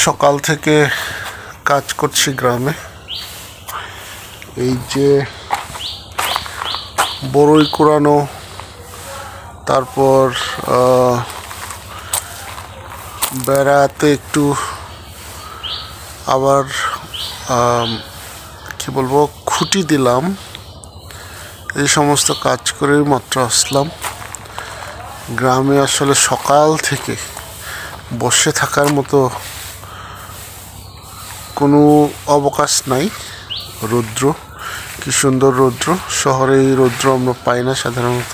সকাল থেকে কাজ করছি গ্রামে। এই যে বড়ই কুড়ানো, তারপর বেড়াতে একটু আবার কি বলবো খুঁটি দিলাম। এই সমস্ত কাজ করে মাত্র আসলাম গ্রামে। আসলে সকাল থেকে বসে থাকার মতো কোনো অবকাশ নাই। রৌদ্র, কি সুন্দর রৌদ্র! শহরে এই রৌদ্র আমরা পাই না সাধারণত।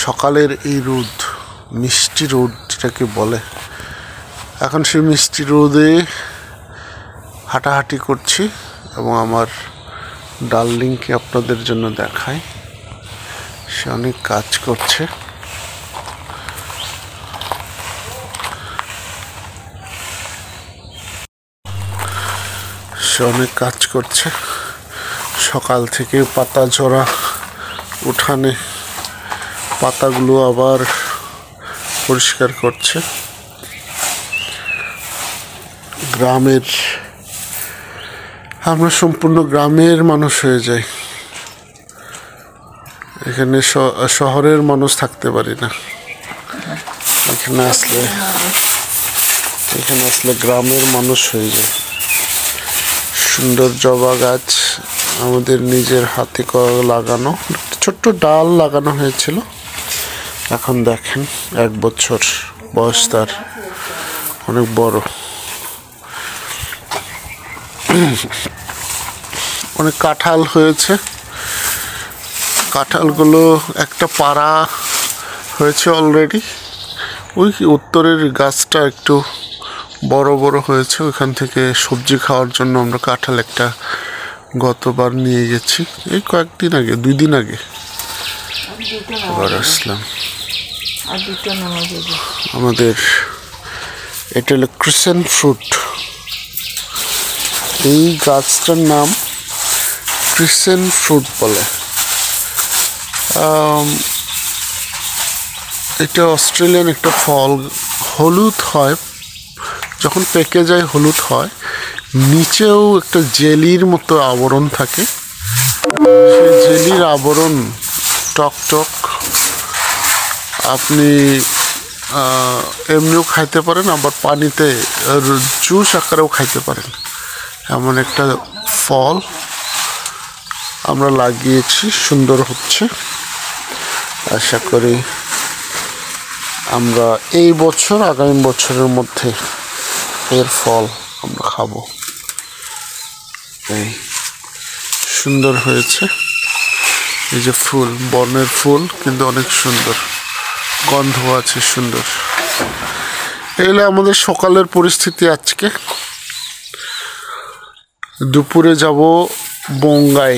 সকালের এই রোদ, মিষ্টি রোদ যেটাকে বলে, এখন সেই মিষ্টি রোদে হাঁটাহাঁটি করছি এবং আমার ডার্লিংকে আপনাদের জন্য দেখাই। সে অনেক কাজ করছে। অনেক কাজ করছে সকাল থেকে। পাতা ঝরা উঠানে পাতাগুলো আবার পরিষ্কার করছে। গ্রামের, আমরা সম্পূর্ণ গ্রামের মানুষ হয়ে যাই। এখানে শহরের মানুষ থাকতে পারি না। এখানে আসলে গ্রামের মানুষ হয়ে যায়। সুন্দর জবা গাছ আমাদের নিজের হাতে লাগানো, ছোট্ট ডাল লাগানো হয়েছিল। এখন দেখেন 1 বছর বয়স, তার অনেক বড়। অনেক কাঁঠাল হয়েছে। কাঁঠালগুলো একটা পাড়া হয়েছে অলরেডি। ওই উত্তরের গাছটা একটু বড় বড় হয়েছে। ওইখান থেকে সবজি খাওয়ার জন্য আমরা কাঁঠাল একটা গতবার নিয়ে গেছি, এই কয়েকদিন আগে, 2 দিন আগে আবার আসলাম। আমাদের এটা হলো ক্রিসেন্ট ফ্রুট। এই গাছটার নাম ক্রিসেন্ট ফ্রুট বলে। এটা অস্ট্রেলিয়ান একটা ফল, হলুদ হয়, যখন পেকে যায় হলুদ হয়। নিচেও একটা জেলির মতো আবরণ থাকে। সেই জেলির আবরণ টক টক। আপনি এমনিও খাইতে পারেন, আবার পানিতে জুস আকারেও খাইতে পারেন। এমন একটা ফল আমরা লাগিয়েছি, সুন্দর হচ্ছে। আশা করি আমরা এই বছর, আগামী বছরের মধ্যে এর ফল আমরা খাবো। এই সুন্দর হয়েছে। এই যে ফুল, বনের ফুল, কিন্তু অনেক সুন্দর, গন্ধ আছে সুন্দর। এগুলো আমাদের সকালের পরিস্থিতি। আজকে দুপুরে যাব বঙ্গাই।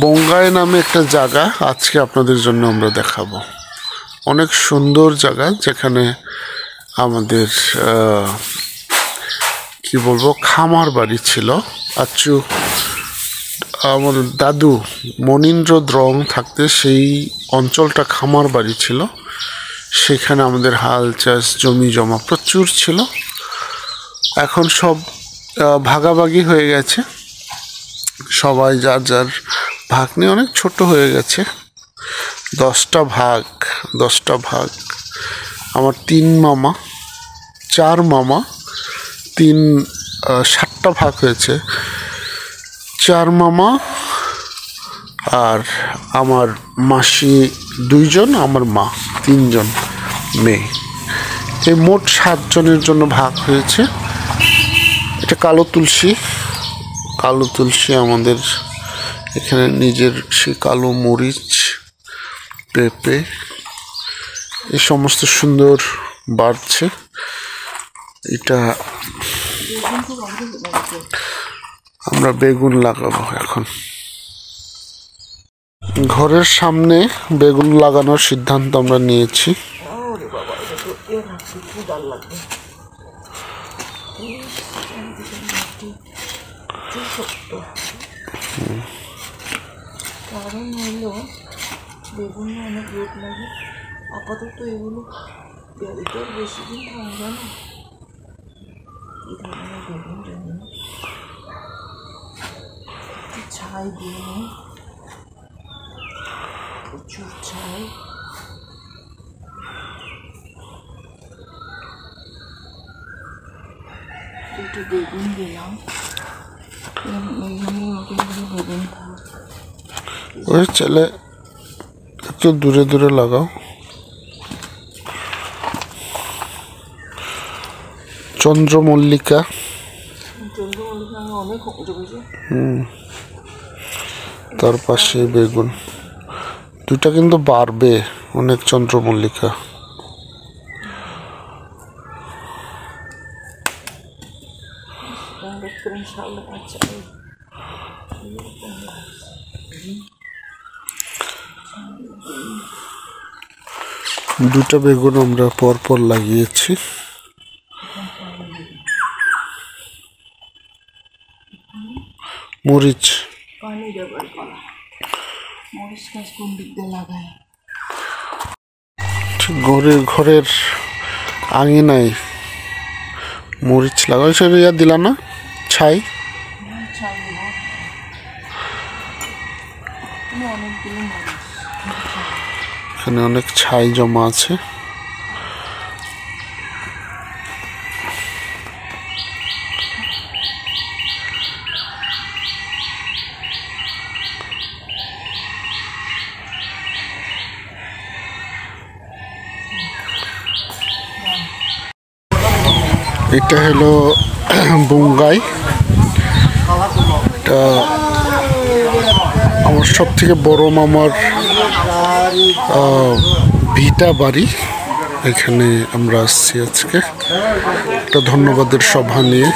বঙ্গাই নামে একটা জায়গা আজকে আপনাদের জন্য আমরা দেখাবো। অনেক সুন্দর জায়গা, যেখানে আমাদের কি বলবো খামার বাড়ি ছিল। আচ্ছু আমাদের দাদু মনীন্দ্র দ্রং থাকতে সেই অঞ্চলটা খামার বাড়ি ছিল, সেখানে আমাদের হাল চাষ জমি জমা প্রচুর ছিল। এখন সব ভাগাভাগি হয়ে গেছে, সবাই যার যার ভাগ নিয়ে অনেক ছোট হয়ে গেছে। 10টা ভাগ। আমার 3 মামা 4 মামা 7টা ভাগ হয়েছে। 4 মামা আর আমার মাসি 2 জন, আমার মা 3 জন মেয়ে, এই মোট 7 জনের জন্য ভাগ হয়েছে। এটা কালো তুলসী আমাদের এখানে নিজের সে কালো মরিচ, পেঁপে এই সমস্ত সুন্দর বাড়ছে। এটা আমরা বেগুন লাগাবো এখন। ঘরের সামনে বেগুন লাগানোর সিদ্ধান্ত আমরা নিয়েছি। কারণ হলো বেগুন অনেক রোদ লাগে, আপাতত এগুলো পেঁয়াজটা বেশি দিন থাকবে না। এই ধরনের বেগুন জানি না, ছাই দিয়ে নিই, প্রচুর ছাই। একটু বেগুন দিলাম, বেগুন ওই চলে একটু দূরে দূরে লাগাও। চন্দ্রমল্লিকা অনেক তার পাশে বেগুন, দুইটা কিন্তু বাড়বে অনেক। চন্দ্রমল্লিকা দুটা বেগুন আমরা পরপর লাগিয়েছি। মরিচ গাছ কোন দিক দিয়ে লাগায়? ঘরের আঙিনায় মরিচ লাগাই, সেটা ইয়া দিলা না, ছাই। এখানে অনেক ছাই জমা আছে। এটা হলো বঙ্গাই, এটা আমার সব থেকে বড় মামার ভিটা বাড়ি। এখানে আমরা আসছি আজকে একটা ধন্যবাদের সভা নিয়ে।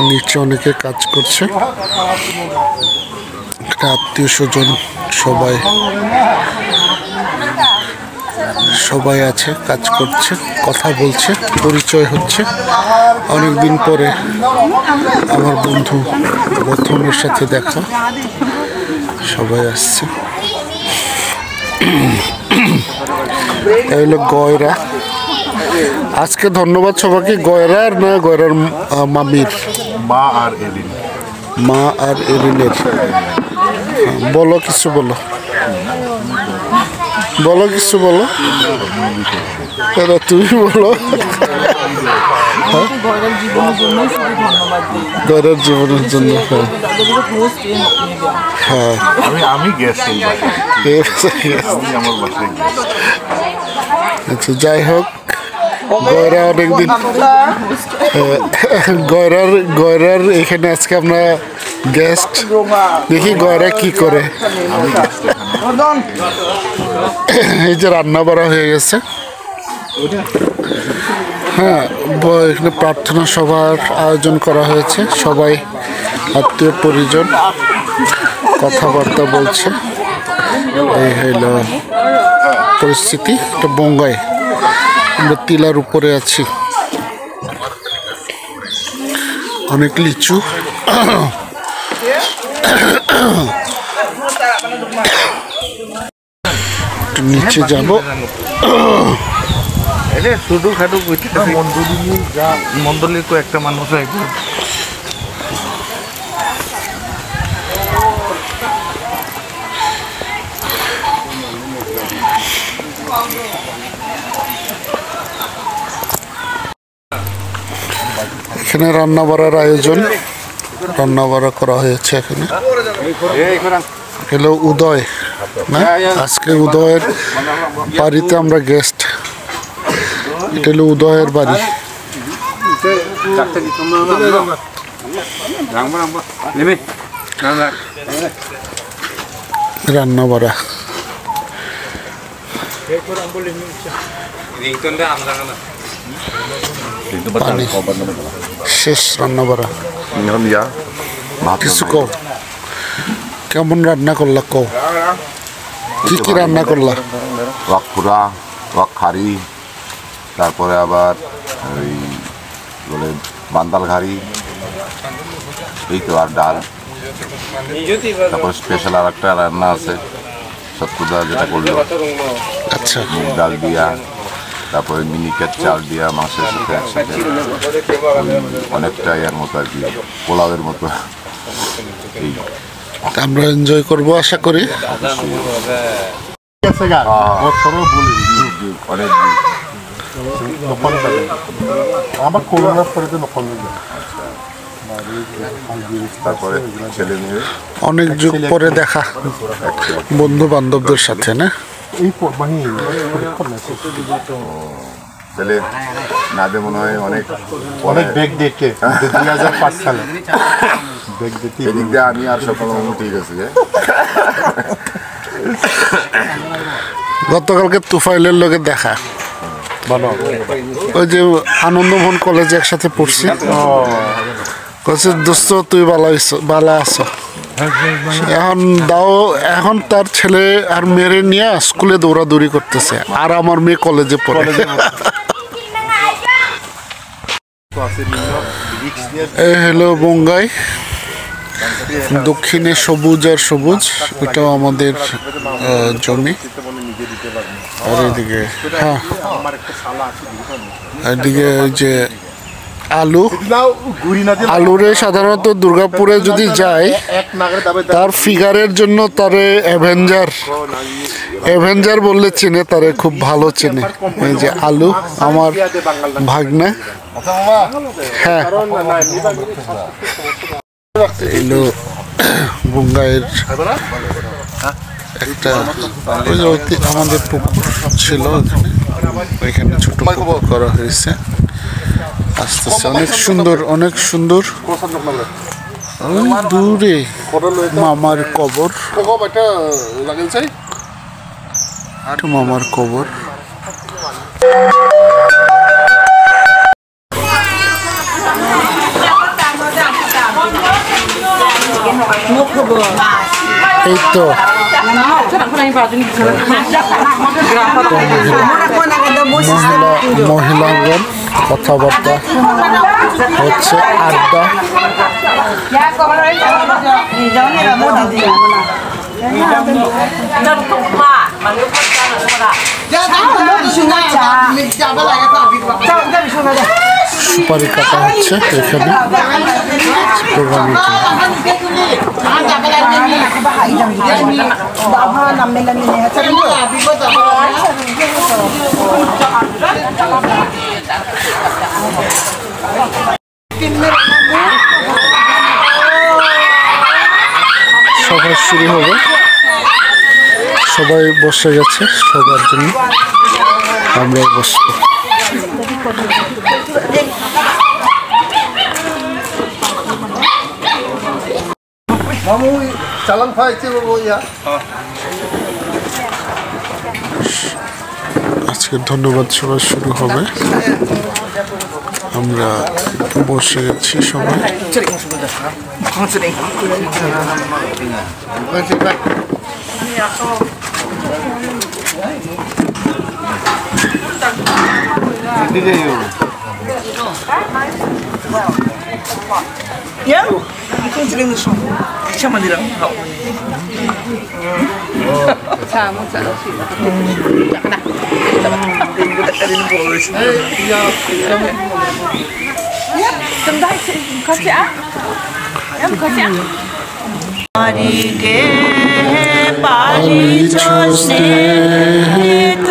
নিচে অনেকে কাজ করছে, একটা আত্মীয় স্বজন সবাই আছে, কাজ করছে, কথা বলছে, পরিচয় হচ্ছে। অনেকদিন পরে আমার বন্ধু প্রথমের সাথে দেখা, সবাই আসছে। এই হলো গয়রা। আজকে ধন্যবাদ সবাইকে। গয়রার না গয়রার মামির, মা আর এরিনের। বলো কিছু, বলো কিছু বলো, তুমি বলো। গয়রার জীবনের জন্য, হ্যাঁ আচ্ছা, যাই হোক, গয়রা অনেকদিন গয়রার এখানে আজকে আমরা গেস্ট। দেখি গয়রা কি করে। এই যে রান্না বাড়া হয়ে গেছে। হ্যাঁ, এখানে প্রার্থনা সভার আয়োজন করা হয়েছে। সবাই আত্মীয় পরিজন কথাবার্তা বলছে। এই হইল পরিস্থিতি। এটা বঙ্গাই, আমরা টিলার উপরে আছি। অনেক লিচু। নিচে যাব। এটা শুধু খাটু মন্ডলীর একটা মানুষ একবার এখানে রান্না বাড়ার আয়োজন, রান্না বাড়া করা হয়েছে। এখানে হলো উদয় না, আজকে উদয়ের বাড়িতে আমরা গেস্ট। এটা হলো উদয়ের বাড়ি। রান্না বাড়া পানি শেষ, রান্না বাড়া কিছু কও, কেমন রান্না করলা কও, কি কি রান্না করলা? ওয়াক পুরা, ওয়াক খারি, তারপরে আবার ওই বলে বান্দাল ঘাড়ি, এই তো আর ডাল। তারপর স্পেশাল আর একটা রান্না আছে সত্যদা যেটা করলো, আচ্ছা, মুগ ডাল দিয়া, তারপরে মিনিকেট চাল দিয়া মাংসের সাথে একসাথে অনেকটা এর মতো আর কি, পোলাওয়ের মতো। এই আমরা এনজয় করবো আশা করি। অনেক তারপরে ছেলে মেয়ে অনেক যুগ পরে দেখা বন্ধু বান্ধবদের সাথে না। ছেলে নাদে মনে হয় অনেক অনেক বেগ ডেটে 2005 সালে বেগ ডেটে এদিক দিয়ে আমি আর সকল ঠিক আছে। গতকালকে তুফাইলের লোকে দেখা, ওই যে আনন্দমোহন কলেজে একসাথে পড়ছি। বলছে দোস্ত তুই বালা আছো, এখন দাও। এখন তার ছেলে আর মেয়েরে নিয়ে স্কুলে দৌড়াদৌড়ি করতেছে, আর আমার মেয়ে কলেজে পড়ে। এই হলো বঙ্গাই, দক্ষিণে সবুজ আর সবুজ, এটাও আমাদের জমি। আর এদিকে হ্যাঁ, এদিকে ওই যে আলুরে সাধারণত দুর্গাপুরে যদি যায় তার ফিগারের জন্য তারে অ্যাভেঞ্জার বললে চেনে, তারে খুব ভালো চেনে। এই যে আলু আমার ভাগ্নে, হ্যাঁ এলো বঙ্গাইয়ের একটা ওই যে আমাদের পুকুর ছিল ওইখানে ছোট পুকুর করা হয়েছে। আস্তে আস্তে অনেক সুন্দর, অনেক সুন্দর। ওই দূরে মামার কবর, মামার কবর। এই তো মহিলাগণ কথাবার্তা হচ্ছে, আড্ডা। সুপারি কাটা হচ্ছে এখানে প্রোগ্রামের সবাই শুরু হবে, সবাই বসে গেছে, সবার জন্য আমরাও বসবো। আজকে ধন্যবাদ সবাই শুরু হবে, আমরা বসে গেছি সবাই। Ya, itu sering musuh. Siapa dia?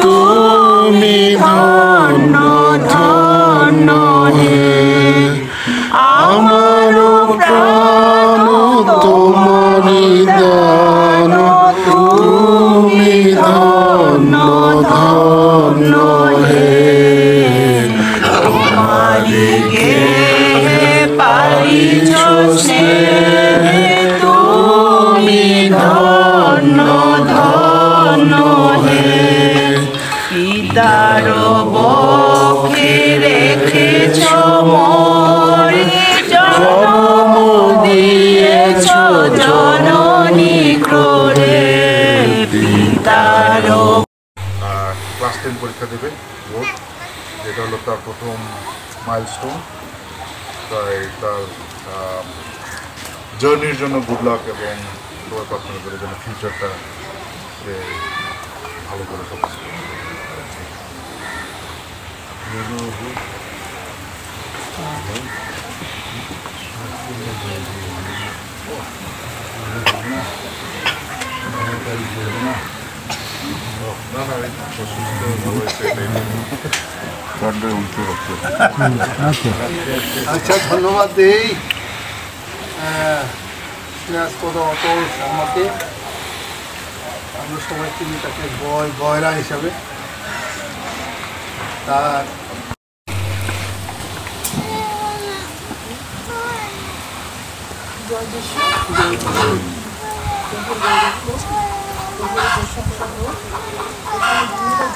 তুমি ধন্য ধন্য হে আমার প্রাণ তোমারি দান তুমি ধন্য ধন্য হে তোমারি গে পাইছ স্নেহে তুমি ধন্য ধন্য হে পিতার বক্ষে রেখেছ মোর জন্ম দিয়েছ জননী ক্রোড়ে পিতার ক্লাস 10 পরীক্ষা দেবে বোর্ড, যেটা হলো তার প্রথম মাইলস্টোন। তাই তার জার্নির জন্য গুড লাক এবং সবাই প্রার্থনা করে যেন ফিউচারটা ভালো করে সব আচ্ছা, ধন্যবাদ দেই স্নেহাস্পদ অটল শর্মাকে। আমরা সবাই চিনি তাকে গয়রা হিসাবে। তার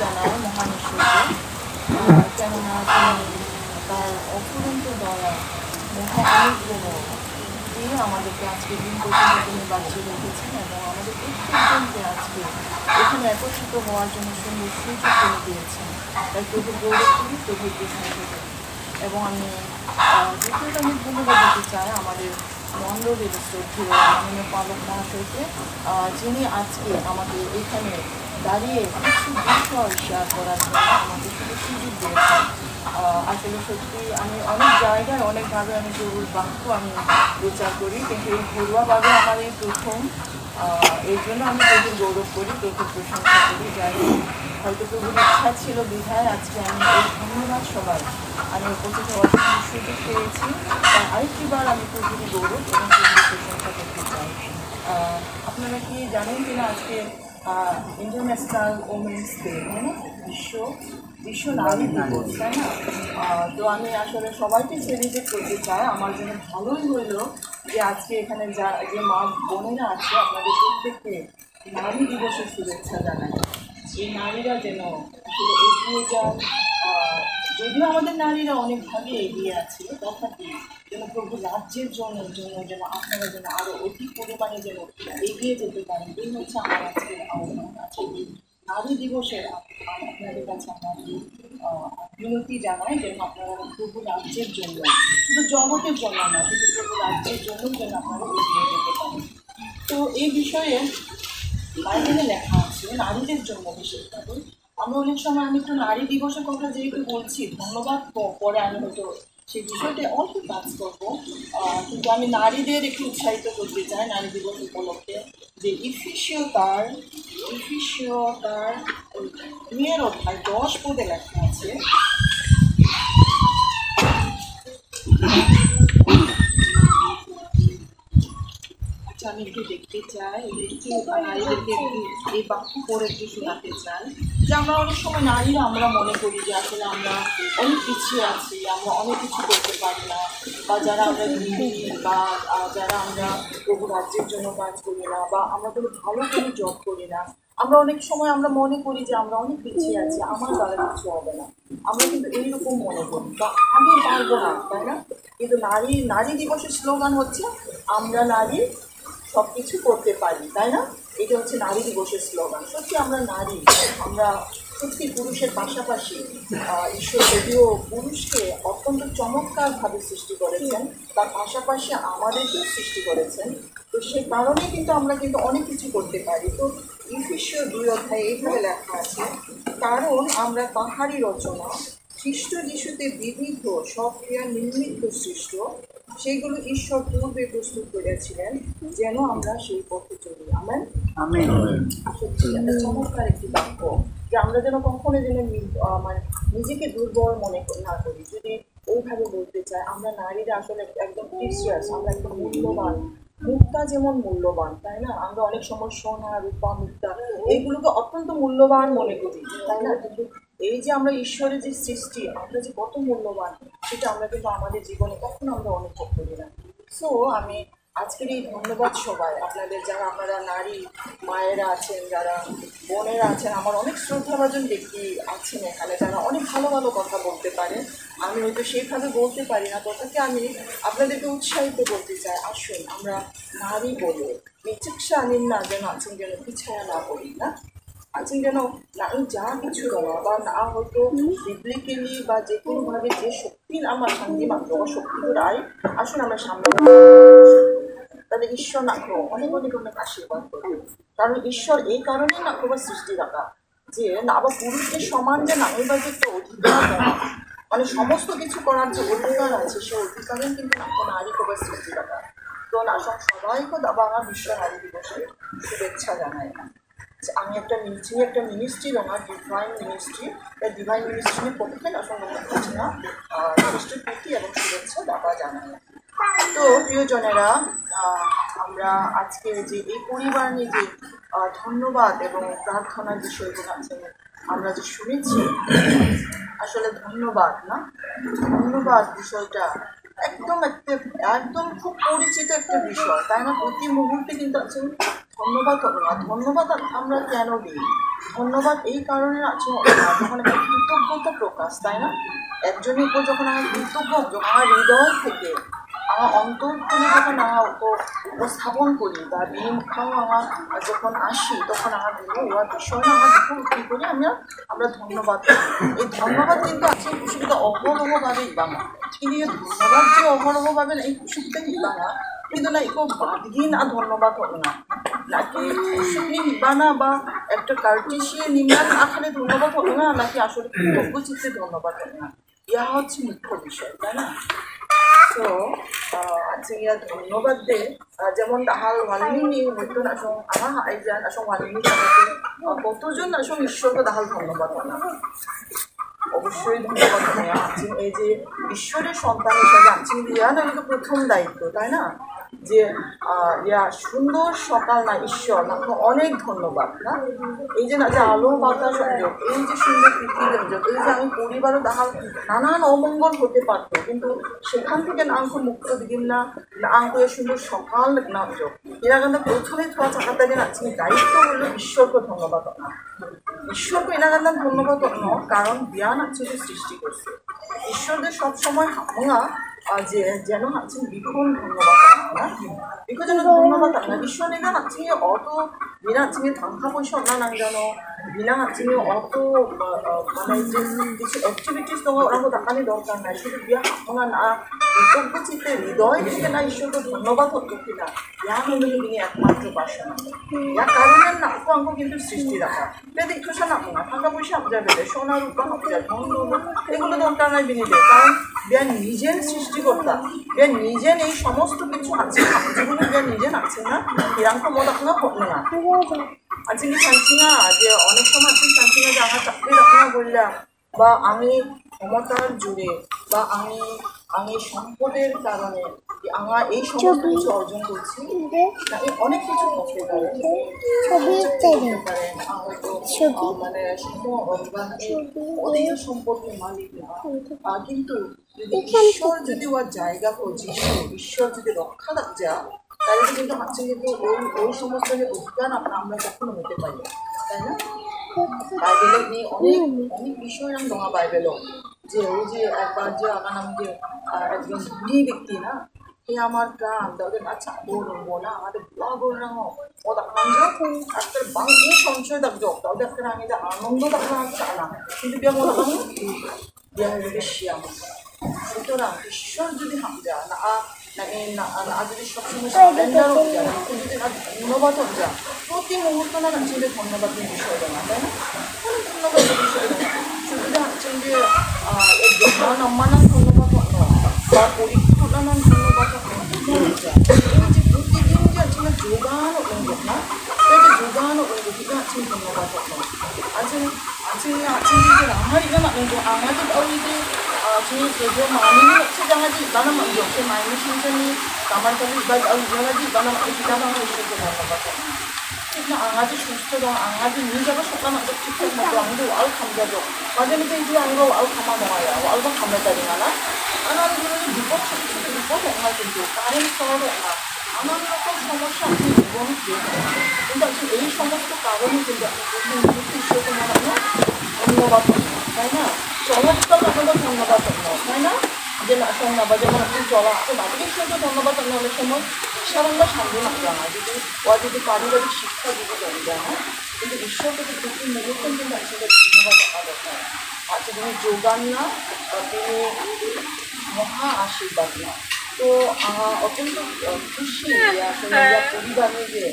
জানায় মহান ঈশ্বরকে, কেননা তার অফুরন্ত দয়া মহা অনুগ্রহ দিয়ে আমাদেরকে আজকে দিন পর্যন্ত তিনি বাঁচিয়ে রেখেছেন এবং আমাদের প্রত্যেকজনকে আজকে এখানে একত্রিত হওয়ার জন্য সুন্দর সুযোগ করে দিয়েছেন। তাই প্রভুর গৌরব করি, প্রভুর প্রশংসা করি। এবং আমি দ্বিতীয়ত আমি ধন্যবাদ দিতে চাই আমাদের মণ্ডলের শ্রদ্ধেয় মাননীয় পালক মহাশয়কে, যিনি আজকে আমাদের এখানে দাঁড়িয়ে কিছু বিষয় শেয়ার করার জন্য আমাকে শুধু সুযোগ দিয়েছেন। আসলে সত্যি আমি অনেক জায়গায় অনেকভাবে আমি প্রভুর বাক্য আমি প্রচার করি, কিন্তু এই ঘরোয়াভাবে আমার এই প্রথম। এর জন্য আমি প্রভুর গৌরব করি, প্রভুর প্রশংসা করি। যাই হোক, হয়তো প্রভুর ইচ্ছা ছিল বিধায় আজকে আমি এই ধন্যবাদ সবাই আমি উপস্থিত হওয়ার সুযোগ পেয়েছি। তাই আরেকটিবার আমি প্রভুর গৌরব এবং প্রভুর প্রশংসা করতে চাই। আপনারা কি জানেন কিনা আজকে ইন্টারন্যাশনাল ওমেন্স ডে, তাই না? বিশ্ব নারী দিবস, তাই না? তো আমি আসলে সবাইকে সেলিব্রেট করতে চাই। আমার জন্য ভালোই হইলো যে আজকে এখানে যে মা বোনেরা আছে আপনাদের প্রত্যেককে নারী দিবসের শুভেচ্ছা জানাই। এই নারীরা যেন আসলে এগিয়ে যান। যদিও আমাদের নারীরা অনেকভাবে এগিয়ে আছে, তথাপি যেন প্রভু রাজ্যের জন্য যেন আপনারা যেন আরও অধিক পরিমাণে যেন এগিয়ে যেতে পারেন, এই হচ্ছে আমার আজকের আহ্বান। আছে নারী দিবসের আপনাদের কাছে আমরা বিনতি জানাই যেন আপনারা প্রভু রাজ্যের জন্য, শুধু জগতের জন্য না, কিন্তু প্রভু রাজ্যের জন্য যেন আপনারা এগিয়ে যেতে পারেন। তো এই বিষয়ে বাইবেলে লেখা আছে নারীদের জন্য বিশেষভাবে। আমরা অনেক সময় আমি একটু নারী দিবসের কথা যেহেতু বলছি, ধন্যবাদ পরে আমি হয়তো সেই বিষয়টা অল্প কাজ করবো, কিন্তু আমি নারীদের একটু উৎসাহিত করতে চাই নারী দিবস উপলক্ষে। যে ইফিসীয় তার 10 পদে লেখা আছে, আমি একটু দেখতে চাই, একটু নারীদেরকে একটু এই বাক্য পড়ে একটু শোনাতে চাই যে আমরা অনেক সময় নারীরা আমরা মনে করি যে আসলে আমরা অনেক পিছিয়ে আছি, আমরা অনেক কিছু করতে পারি না, বা যারা আমরা গৃহিণী বা যারা আমরা প্রভু রাজ্যের জন্য কাজ করি না, বা আমরা কোনো ভালো করে জব করি না, আমরা অনেক সময় আমরা মনে করি যে আমরা অনেক পিছিয়ে আছি, আমার দ্বারা কিছু হবে না। আমরা কিন্তু এইরকম মনে করি বা আমি পারবো না, তাই না? কিন্তু নারী দিবসের স্লোগান হচ্ছে আমরা নারী সব কিছু করতে পারি, তাই না? এটা হচ্ছে নারী দিবসের স্লোগান। সত্যি আমরা নারী, আমরা সত্যি পুরুষের পাশাপাশি ঈশ্বর যদিও পুরুষকে অত্যন্ত চমৎকারভাবে সৃষ্টি করেছেন, তার পাশাপাশি আমাদেরকেও সৃষ্টি করেছেন। তো সেই কারণে কিন্তু আমরা কিন্তু অনেক কিছু করতে পারি। তো ইফেসীয় 2 অধ্যায়ে এইভাবে লেখা আছে, কারণ আমরা তাঁহারই রচনা, খ্রিস্ট যিশুতে বিবিধ সব ক্রিয়া নিমিত্ত সৃষ্ট, সেইগুলো ঈশ্বর পূর্বে প্রস্তুত করেছিলেন যেন আমরা সেই পথে চলি। আমেন। সত্যি একটা চমৎকার একটি বাক্য, যে আমরা যেন কখনো যেন মানে নিজেকে দুর্বল মনে না করি। যদি ওইভাবে বলতে চাই, আমরা নারীরা আসলে একদম প্রিসিয়াস, আমরা একদম মূল্যবান। মুক্তা যেমন মূল্যবান, তাই না? আমরা অনেক সময় সোনা, রূপা, মুক্তা এইগুলোকে অত্যন্ত মূল্যবান মনে করি, তাই না? কিন্তু এই যে আমরা ঈশ্বরের যে সৃষ্টি, আমরা যে কত মূল্যবান, সেটা আমরা কিন্তু আমাদের জীবনে কখনো আমরা অনুভব করি না। সো আমি আজকের এই ধন্যবাদ সবাই আপনাদের, যারা আপনারা নারী মায়েরা আছেন, যারা বোনেরা আছেন, আমার অনেক শ্রদ্ধাভাজন ব্যক্তি আছেন এখানে, যারা অনেক ভালো ভালো কথা বলতে পারেন। আমি হয়তো সেইভাবে বলতে পারি না, তথাপি আমি আপনাদেরকে উৎসাহিত করতে চাই, আসুন আমরা নারী বলে বিচিক্ষা আনিন না, যেন আছেন যেন পিছায়া না পড়ি না, আছেন যেন নারী যা কিছু দেওয়া বা না হয়তো বিবলিক্যালি বা যে কোনোভাবে যে শক্তি আমার শান্তি মাত্র বা শক্তিগুলাই, আসুন আমরা সামনে তাদের ঈশ্বর নাক্য অনেক অনেক অনেক আশীর্বাদ করবে। কারণ ঈশ্বর এই কারণেই নাক্যবার সৃষ্টি রাখা, যে না বা পুরুষদের সমান যে নারীবার যে একটা অধিকার দেওয়া, মানে সমস্ত কিছু করার যে অধিকার আছে, সে অধিকারেই কিন্তু নারী কবার সৃষ্টি রাখা। তো না সবাইকে দাবা আমার বিশ্ব নারী দিবসে শুভেচ্ছা জানাই। আমি একটা মিনিস্ট্রি আমার ডিভাইন মিনিস্ট্রি, তাই ডিভাইন মিনিস্ট্রি পক্ষে আসলে না মিনিস্ট্রির প্রতি এবং শুভেচ্ছা দাবা জানাই। তো প্রিয়জনেরা, আমরা আজকে যে এই পরিবার নিয়ে যে ধন্যবাদ এবং প্রার্থনার বিষয়গুলো আছে আমরা যে শুনেছি, আসলে ধন্যবাদ না, ধন্যবাদ বিষয়টা একদম খুব পরিচিত একটা বিষয়, তাই না? প্রতি মুহূর্তে কিন্তু আছে ধন্যবাদ হবে না। ধন্যবাদ আমরা কেন দিই? ধন্যবাদ এই কারণে আছে যখন একটা কৃতজ্ঞতা প্রকাশ, তাই না? একজনের উপর যখন আমার কৃতজ্ঞ, যখন আমার হৃদয় থেকে আমার অন্তর থেকে যখন উপস্থাপন করি বা বিনিমুখাও আমার যখন আসি, তখন আমার ওর বিষয় না আমার যখন কী করি আমরা ধন্যবাদ। এই ধন্যবাদ কিন্তু আছে খুশিটা অহরহভাবে ইবাঙা, কিন্তু এই ধন্যবাদ যে অহরহভাবে না, এই খুশিটা ইবাঙা কিন্তু না একটু বাদগিন আর ধন্যবাদ হবে না, নাকি খুশি ইবানা বা একটা কার্টেশিয়া নিম্নান আখানে ধন্যবাদ হবে না, নাকি আসলে কৃতজ্ঞ চিত্তে ধন্যবাদ হবে না, ইহা হচ্ছে মুখ্য বিষয়, তাই না? তো আজকে ইয়া ধন্যবাদ দে, যেমন তাহার ওয়ালিনী হয়তো আসং আমার আইজান আসং ওয়ালিনী জানাতে কতজন আসং ঈশ্বরকে তাহার ধন্যবাদ হয় না, অবশ্যই ধন্যবাদ হয়। এই যে ঈশ্বরের সন্তান হিসাবে আছেন ইয়া না, এটা প্রথম দায়িত্ব, তাই না? যে ইয়া সুন্দর সকাল না ঈশ্বর না, অনেক ধন্যবাদ না। এই যে না যে আলো বাতাস সংযোগ, এই যে সুন্দর পৃথিবী সংযোগ, এই যে আমি পরিবারও দেখাল নানান অমঙ্গল হতে পারতো, কিন্তু সেখান থেকে না আঙ্ক মুক্ত দিদিম না আঙ্ক এ সুন্দর সকাল নামযোগ এরা কিন্তু প্রথমে থোয়া চাকাতে যে নাচ্ছি দায়িত্ব হলো ঈশ্বরকে ধন্যবাদ না, ঈশ্বরকে এনাগান্ধান ধন্যবাদ ন, কারণ জ্ঞান আছে যে সৃষ্টি করছে ঈশ্বরদের সবসময় হামলা যে যেন আছেন বিক্ষণ ধন্যবাদ না, বিক্ষণ যেন ধন্যবাদ না ঈশ্বর এখানে আছি অত বিনা আছি থাকা পয়সা না না জানো, বিনা আছি অত মানে যে কিছু অ্যাক্টিভিটিস তোমার ওরা দেখানি দরকার নাই, শুধু বিয়া হামলা না কৃতজ্ঞ চিত্তে হৃদয় থেকে না ঈশ্বরকে ধন্যবাদ হতো কিনা, ইয়া হলে তিনি একমাত্র বাসনা, ইয়া কারণের না অঙ্ক কিন্তু সৃষ্টি রাখা যদি একটু না টাকা পয়সা আপনার বেড়ে সোনা রূপা আপনার ধন্য এগুলো দরকার নাই বিনিয়োগ, কারণ বিয়া নিজের সৃষ্টিকর্তা, বিয়া নিজের এই সমস্ত কিছু আছে যেগুলো বিয়া নিজের আছে না, হিরাঙ্ক মত আপনার হবে না। আজকে কি চাচ্ছি না যে অনেক সময় আজকে চাচ্ছি না যে আমার চাকরি আপনার বললাম বা আমি ক্ষমতার জুড়ে বা আমি সম্পদের কারণে আমার এই সমস্ত কিছু অর্জন করছি, অনেক কিছু করতে পারেন মানে অধিক সম্পত্তির মালিক না, কিন্তু যদি ঈশ্বর যদি ওর জায়গা খুঁজি, ঈশ্বর যদি রক্ষা যা, তাহলে কিন্তু হচ্ছে কিন্তু ওই সমস্ত যে অধিকার আমরা কখনো হতে পারি, তাই না? বাইবেলের নিয়ে অনেক অনেক বিষয় আমি দোয়া বাইবেলও যে ওই যে একবার যে আমার নাম যে একজন ধনী ব্যক্তি না, হে আমার প্রাণ তাদের আচ্ছা বলবো না আমাদের ব্লগর না হোক ও দেখো একটা বাংলা সংশয় দেখো তাদের একটা আমি আনন্দ দেখো না কিন্তু কেমন বেশি আমার সুতরাং ঈশ্বর যদি হামজা না যদি সবসময় সারেন্ডার হয়ে যায় যদি ধন্যবাদ হয়ে যায় প্রতি মুহূর্ত না ছেলে ধন্যবাদের বিষয় না তাই না কোনো ধন্যবাদের বিষয় না শুধু হচ্ছেন যে এই যখন আম্মানান ধন্যবাদ বা পরীক্ষা নানান ধন্যবাদ এই যে প্রতিদিন যে আছে না যোগান অনুভব না এই যে যোগান অনুভূতিটা আছেন ধন্যবাদ আছেন আছেন আছেন যে আমার 이건 আমাদের যে 제조 많이 최장하지 이거는 먼저 제 많이 신선이 가만히 이거 이거는 이거는 기다려서 있을 거 같아. 그냥 아가지 수스도 아가지 민자가 속가만 좀 특별 먹고 아무도 아우 감자죠. 맞으면 이제 아니고 아우 가만 먹어요. 아우 감자다리나. 아나는 그런 리포트 정말 좀 다른 서로 아마는 또 সমস্যা আপনি জীবনে পেয়ে কিন্তু আসলে এই সমস্ত কারণে কিন্তু আপনি ঈশ্বরকে মানানো ধন্যবাদ তাই না চমৎকার আপনাদের ধন্যবাদ তাই না যে না ধন্যবাদ যেমন আপনি চলা আছে বাকি ঈশ্বরকে ধন্যবাদ আপনি অনেক সময় সাধারণত শান্তি না জানা যদি ও যদি পারিবারিক শিক্ষা দিতে জানি জানা কিন্তু ঈশ্বরকে তো প্রতি মুহূর্তে কিন্তু আসলে ধন্যবাদ জানা দরকার আচ্ছা তিনি যোগান না তিনি মহা আশীর্বাদ না তো অত্যন্ত খুশি আসলে পরিবারে যে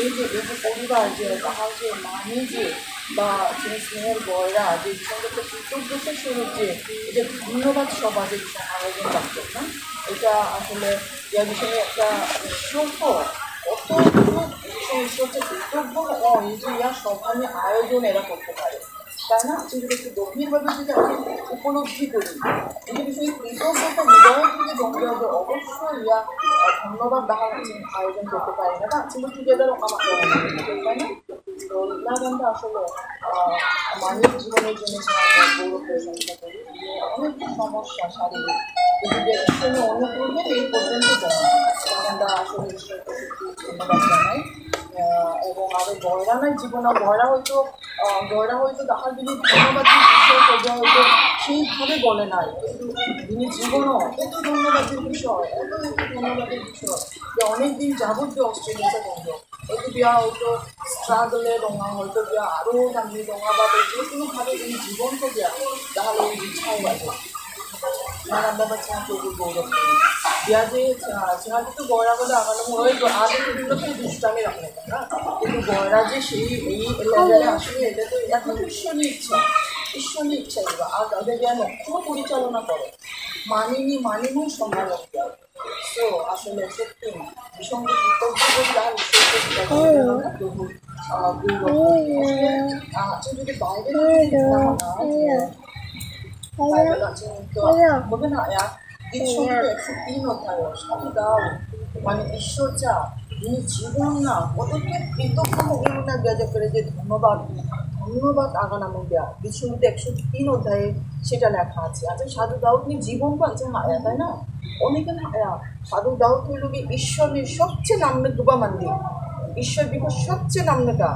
এই যে পরিবার যে তাহার যে মানে যে বা যিনি স্নেহের বয়রা যে সঙ্গে একটা কৃতজ্ঞতা স্বরূপ যে এটা ধন্যবাদ সভা যে আয়োজন রাখতেন না এটা আসলে ইয়া বিষয়ে একটা ঈশ্বর্য কতটুকু ঈশ্বরকে কৃতজ্ঞ এই যে ইয়া সভা নিয়ে আয়োজন এরা করতে পারে তাই না কিন্তু একটু গভীরভাবে যদি আমি উপলব্ধি করি এই বিষয়ে কৃতজ্ঞতা হৃদয় থেকে জমে হবে অবশ্যই ইয়া ধন্যবাদ দেখা আয়োজন করতে পারি না কিন্তু টুগেদারও আমার তাই না তো ইলাগানটা আসলে মানব জীবনের জন্য গৌরব প্রশংসা করি যে অনেক সমস্যা শারীরিক যদি ঈশ্বরের অনুকূলে এই পর্যন্ত আমরা আসলে ঈশ্বরকে ধন্যবাদ জানাই এবং আরও বয়রানার জীবন বয়রা হয়তো তাহার যিনি ধন্যবাদের বিষয় পর্যায়ে হয়তো সেইভাবে বলে নাই কিন্তু তিনি জীবনও এত ধন্যবাদের বিষয় এত ধন্যবাদের বিষয় যে অনেক দিন যাবত যে অস্ট্রেলিয়াতে বন্ধ হয়তো বিয়া হয়তো স্ট্রাগলে রঙা হয়তো বিয়া আরও দামি রঙা বা যে কোনোভাবে তিনি জীবনকে দেওয়া তাহলে ওই ইচ্ছাও বাজে নানান বাবা চাঁকে গৌরব করি বিয়া যে চাঁকে তো বয়রা বলে আগানো ওই আগে এগুলো তো দুষ্টামি রাখে না কিন্তু বয়রা যে সেই এই লেভেলে আসলে এটা তো এখন ঈশ্বরই ইচ্ছা এবার আর তাদের বিয়া লক্ষ্য পরিচালনা করে মানিনি সম্ভাবনা দেয় তো আসলে সত্যি ভীষণ কৃতজ্ঞ তার ঈশ্বরকে যদি বাইরে বলবে না ঈশ্বর 103 অধ্যায় সাধু দাও মানে ঈশ্বর যা যিনি জীবন না কতকে কৃতজ্ঞ হবেন না বেজা করে যে ধন্যবাদ আগানামে দেয়া বিশ্বমধ্যে 103 অধ্যায়ে সেটা লেখা আছে আচ্ছা সাধু দাউদ নিয়ে জীবন পাচ্ছে হায়া তাই না অনেকে হায়া সাধু দাউদ হইল কি ঈশ্বরের সবচেয়ে নামনে ডুবা মন্দির ঈশ্বর বিপদ সবচেয়ে নামনেটা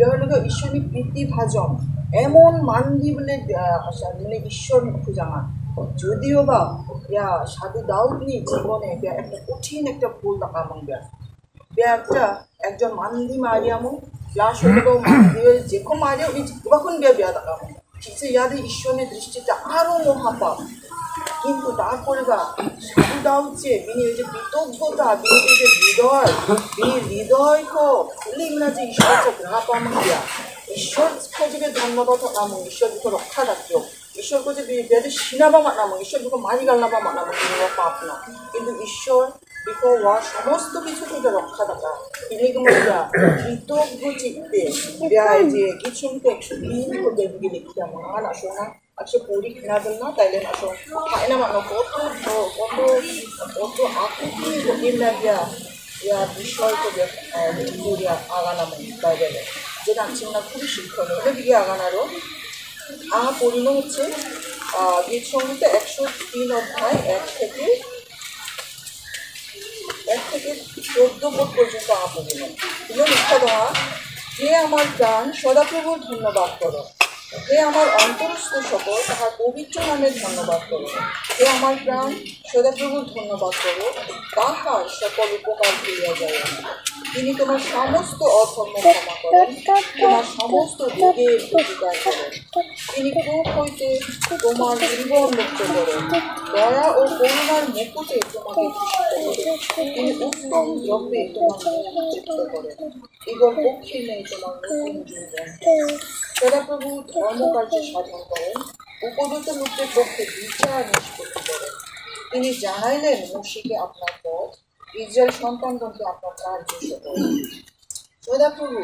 হইল ঈশ্বরের প্রীতিভাজন এমন মান্দি বলে মানে ঈশ্বর খুঁজামান যদিও বা ইয়া সাধু দাউদ নিয়ে জীবনে একটা কঠিন একটা ভুল দেখা মন একটা একজন মান্দি মারিয়ামো প্লাস হলো মান্দির যেকো মারিয়া ওই কখন বিয়া দেখা মন কিন্তু ইয়াদের ঈশ্বরের দৃষ্টিতে আরও মহাপাপ কিন্তু তারপরে বা সাধু দাউদ যে বিনি ওই যে কৃতজ্ঞতা বিনি যে হৃদয় খুলি না যে ঈশ্বরকে গ্রাহ পামন দিয়া ঈশ্বর খোঁজকে ধন্যবাদ নামো ঈশ্বর দুঃখ রক্ষা রাখিও ঈশ্বর খোঁজে বেদে সিনাবা মানামো ঈশ্বর দুঃখ মারি গালনাবা মানামো পাপ না কিন্তু ঈশ্বর দুঃখ হওয়া সমস্ত কিছু থেকে রক্ষা রাখা তিনি কৃতজ্ঞ চিত্তে দেয় যে কিছু তো 103 করে দিকে লিখতে আমার আসো না আচ্ছা পড়ি না দেন না তাইলে আসো হয় না মানো কত আকুতি গভীর লাগিয়া ইয়া বিষয় করে আগানামো বাইবেলে যেটা আমরা খুবই শিক্ষণীয় এটা দিকে আগানারও পরিণাম হচ্ছে গীত সংগীতে 103 অধ্যায় 1 থেকে 14 পদ পর্যন্ত পরিণাম এগুলো লিখা দেওয়া যে আমার প্রাণ সদাপ্রভুর ধন্যবাদ করো হে আমার অন্তরস্থ সকল তাহার পবিত্র নামে ধন্যবাদ করো। হে আমার প্রাণ সদাপ্রভুর ধন্যবাদ করো, তাহার সকল উপকার ভুলিয়া যায়। তিনি তোমার সমস্ত অধর্ম ক্ষমা করেন, তোমার সমস্ত দিকের প্রতিকার করেন। তিনি ক্রোধ হইতে তোমার জীবন মুক্ত করেন, দয়া ও করুণার মুকুটে তোমাকে ভূষিত করেন। তিনি উত্তম দ্রব্যে তোমার মুখ তৃপ্ত করেন, এবার পক্ষে নেই তোমার নতুন জীবন। সদাপ্রভু ধর্মকার্য সাধন করেন, উপযুক্ত লোকদের পক্ষে বিচার নিষ্পত্তি করেন। তিনি জানাইলেন মোশিকে আপনার পথ, ইসরায়েল সন্তানগণকে আপনার কার্য করেন। সদাপ্রভু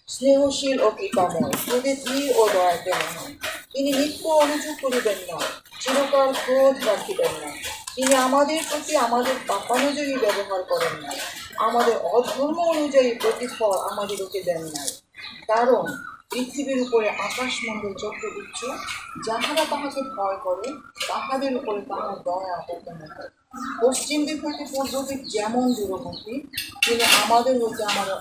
স্নেহশীল ও কৃপাময়, ক্রোধে ধীর ও দয়াকে নয়। তিনি নিত্য অনুযোগ করিবেন না, চিরকাল ক্রোধ রাখিবেন না। তিনি আমাদের প্রতি আমাদের পাপানুযায়ী ব্যবহার করেন না, আমাদের অধর্ম অনুযায়ী প্রতিফল আমাদেরকে দেন নাই। কারণ পৃথিবীর উপরে আকাশমণ্ডল যত উচ্চ, যাহারা তাহাকে ভয় করে তাহাদের উপরে তাহার দয়া অপন্ন হয়। পশ্চিম দিক হইতে পূর্ব দিক যেমন দূরবর্তী, তিনি আমাদের হইতে আমাদের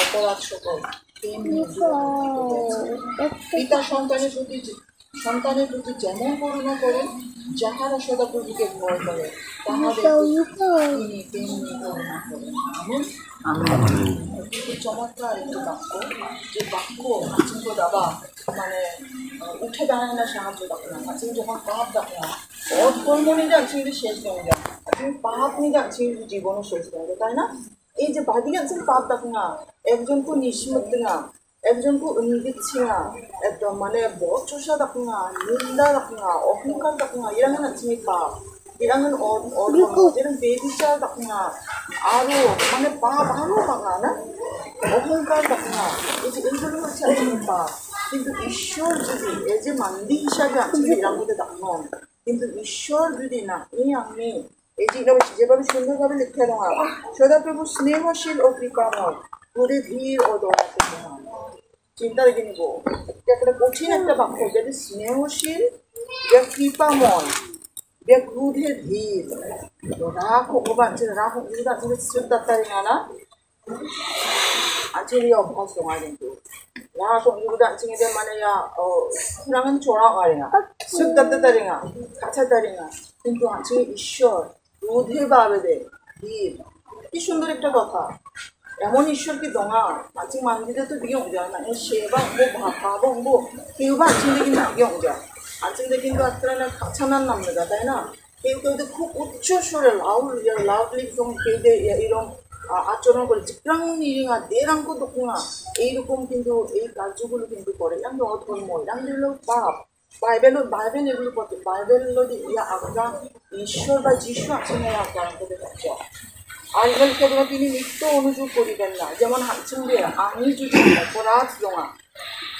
অপরাধ সকল তেমনি দূরবর্তী করিয়াছেন। পিতা সন্তানের প্রতি যেমন করুণা করেন, যাহারা সদাপ্রভুকে ভয় করে তাহাদের তিনি তেমনি করুণা করেন। খুব চমৎকার একটি বাক্য, যে বাক্য হাসিন তো দাবা মানে উঠে দাঁড়ায় না, সাহায্য ডাকে না। হাসিন যখন পাপ ডাকে না, অধর্ম নিয়ে যাচ্ছেন শেষ হয়ে যায়, হাসিন পাপ নিয়ে যাচ্ছেন জীবনও শেষ হয়ে যায়, তাই না? এই যে বাদি যাচ্ছেন পাপ ডাকে না, একজনকে নিষ্মত না, একজনকে দিচ্ছে না, একদম মানে বচসা ডাকে না, নিন্দা ডাকে না, অহংকার ডাকে না, এরা হচ্ছে পাপ। এরকম যেরকম বেবিচার ডাকে না, আরও মানে পাপ আরও পাকা না, অহংকার ডাকে না, এই যে এইগুলো হচ্ছে পাপ। কিন্তু ঈশ্বর যদি এই যে মান্দি হিসাবে আছে এর মধ্যে ডাকন, কিন্তু ঈশ্বর যদি না আমি এই যেভাবে সুন্দরভাবে লিখে দেওয়া, সদাপ্রভু স্নেহশীল ও কৃপাময়, ক্রোধে ধীর ও দয়াকে মহান। চিন্তা রেখে নিব, একটা কঠিন একটা বাক্য, যেটা স্নেহশীল, যে কৃপাময়, যে ক্রোধে ধীর। রাগ হোক বা রাগ হোক যদি আছে শ্রদ্ধাতারি না আছে অভ্যাস তোমার, কিন্তু রাগ হোক যদি আছে মানে কুরাঙান চড়া পারে না, শ্রদ্ধাতারি না, কাছাতারি না, কিন্তু আছে ঈশ্বর ক্রোধে বাবেদে ধীর। কি সুন্দর একটা কথা। এমন ঈশ্বর কি দঙা আছে মানজিতে তো দিকে যায় মানে সেবা হবো ভাবা হবো কেউ বা আছেন কিন্তু দিকে যায়, আছেন কিন্তু আজকাল না কাছানার নাম নেগা, তাই না? কেউ কেউ খুব উচ্চ স্বরে লাউডলি কেউ এরকম আচরণ করে, চিত্রাং নিরিঙা দেরাঙ্ক দোকুঙা, এইরকম কিন্তু এই কার্যগুলো কিন্তু করে। আমি অধর্ম, এরকম হলো পাপ। বাইবেল এগুলো করতে, বাইবেল আজ্ঞা ঈশ্বর বা যিশু আছেন এই আজ্ঞা আমাদের কাছে। আর এগুলো তিনি নিত্য অনুযোগ করিবেন না। যেমন হাঁচছেন যে আমি যদি অপরাধ দোঙা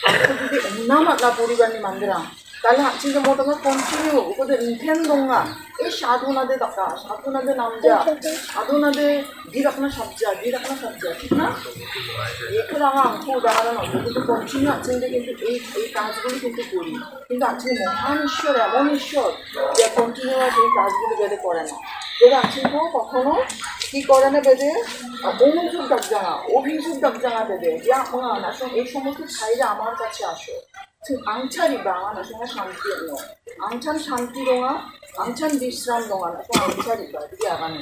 aku যদি নাম না পরিবার নি মান্দিরা, তাহলে হাঁচছেন যে মোটামুটি কন্টিনিউ ওদের ইনফ্যান দোঙা এই সাধুনাদের ডাকা, সাধুনাদের নাম যা, সাধুনাদের গিরাকনা সাজ্জা, ঠিক না? এখানে আমার আঙ্কু উদাহরণ হবে, কিন্তু কন্টিনিউ আছেন যে কিন্তু এই কাজগুলি কিন্তু করি। কিন্তু আছেন মহান ঈশ্বর, এমন ঈশ্বর যে কন্টিনিউ এই কাজগুলি বেঁধে করে না। যেটা আছেন কখনো কি করে না বেঁধে অনুযোগ ডাক জানা, অভিযোগ ডাক জানা বেঁধে, যে আমার আসলে এই সমস্ত ছাইরা আমার কাছে আসো। আংছারি বা আমার আসলে শান্তি নয়, আংছান শান্তি দোঙা, আংছান বিশ্রাম দোঙা না, আংছারি বা দিকে আগানো।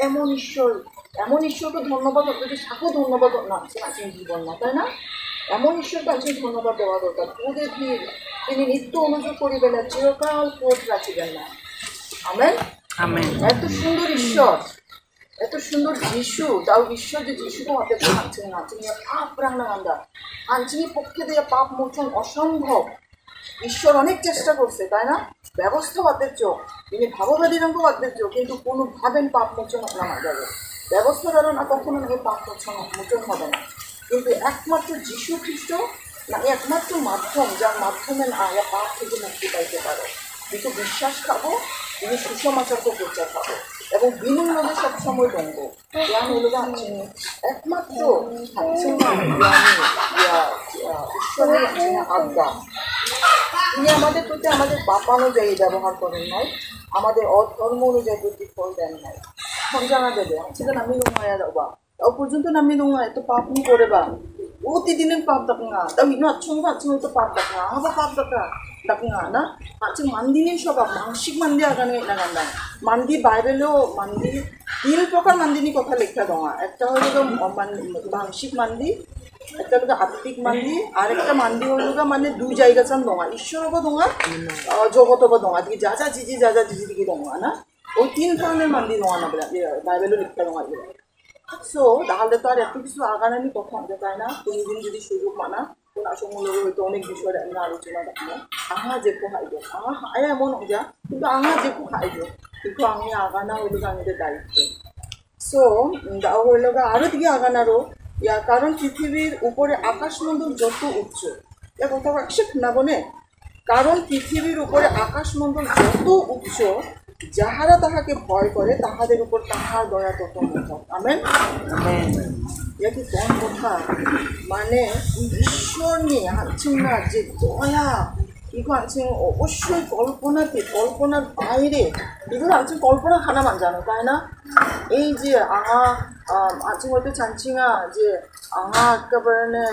এমন ঈশ্বরকে ধন্যবাদ, যদি সাকেও ধন্যবাদ না আছেন জীবন না, তাই না? এমন ঈশ্বরকে আছে ধন্যবাদ দেওয়া দরকার। ক্রোধে ধীর, তিনি নিত্য অনুযোগ করিবেন না, চিরকাল ক্রোধ রাখিবেন না। Amen amen. এত সুন্দর ঈশ্বর, এত সুন্দর যিশু, তাও ঈশ্বর যে যিশুকে হাতে আনছেন না, তিনি পাপ রান্না গান্ধা আনছিনি পক্ষে দিয়ে পাপ মোচন অসম্ভব। ঈশ্বর অনেক চেষ্টা করছে, তাই না? ব্যবস্থা বাদের চোখ, তিনি ভাববাদী রঙ বাদের চোখ, কিন্তু কোনো ভাবেন পাপ মোচন না যাবে। ব্যবস্থা দ্বারা না কখনো নাকি পাপ মোচন হবে না। কিন্তু একমাত্র যিশু খ্রিস্ট না একমাত্র মাধ্যম, যার মাধ্যমে আমরা পাপ থেকে মুক্তি পাইতে পারো। কিন্তু বিশ্বাস খাবো, তিনি সুসমাচারকে প্রচার পাবো এবং বিনিময়ে সবসময় দঙ্গ জ্ঞান হলো আছেন একমাত্র ঈশ্বরের আজ্ঞা। তিনি আমাদের প্রতি আমাদের পাপানুযায়ী ব্যবহার করেন নাই, আমাদের অধর্ম অনুযায়ী প্রতিফল দেন নাই। এখন জানা দেবে সেটা নামি নোংায়া যাবা, তাও পর্যন্ত নামি নোংা এত পাপ নি করে বা Titinin pap dak nga. Tapi chung itu pap dak nga. Apa pap dak nga na? Acing mandi nih soba mangsik mandi akan ngai naganda. Mandi বাইরে লো mandi তিন প্রকার mandi নি কথা লেখা দোয়া। একটা হলো তো মাংসিক mandi, একটা হলো আত্মিক mandi, আর একটা mandi হলো তো মানে দুই জায়গা চান দোয়া। ঈশ্বরব দোয়া, জগতব দোয়া। দিকে যা যা জিজি দিকে দোয়া না। ওই তিন ধরনের mandi দোয়া না বাইরে লেখা দোয়া। So, তাহলে তো আর এত কিছু আগানানি কথা হতে পারে না। কোনদিন যদি সুযোগ মানা কোন আসমূলক হয়তো অনেক বিষয়ে আমরা আলোচনা রাখবো। আহা যে কোহাইব আহা হায় এমন যা কিন্তু আহা যে কোহাইব কিন্তু আমি আগানা হইল আমাদের দায়িত্ব। সো হইল আরো দিকে আগানারও কারণ পৃথিবীর উপরে আকাশমণ্ডল যত উচ্চ এ কথা একশেখ না বনে কারণ পৃথিবীর উপরে আকাশমণ্ডল যত উচ্চ যাহারা তাহাকে ভয় করে তাহাদের উপর তাহার দয়া তত মহৎ। আমেন ইয়া কি কোন কথা মানে ঈশ্বর নিয়ে হাঁটছেন না যে দয়া এগুলো আনছেন অবশ্যই কল্পনার বাইরে এগুলো আনছেন কল্পনা খানা মান জানো তাই না এই যে আহা আনছেন হয়তো চানছিঙা যে আহা একেবারে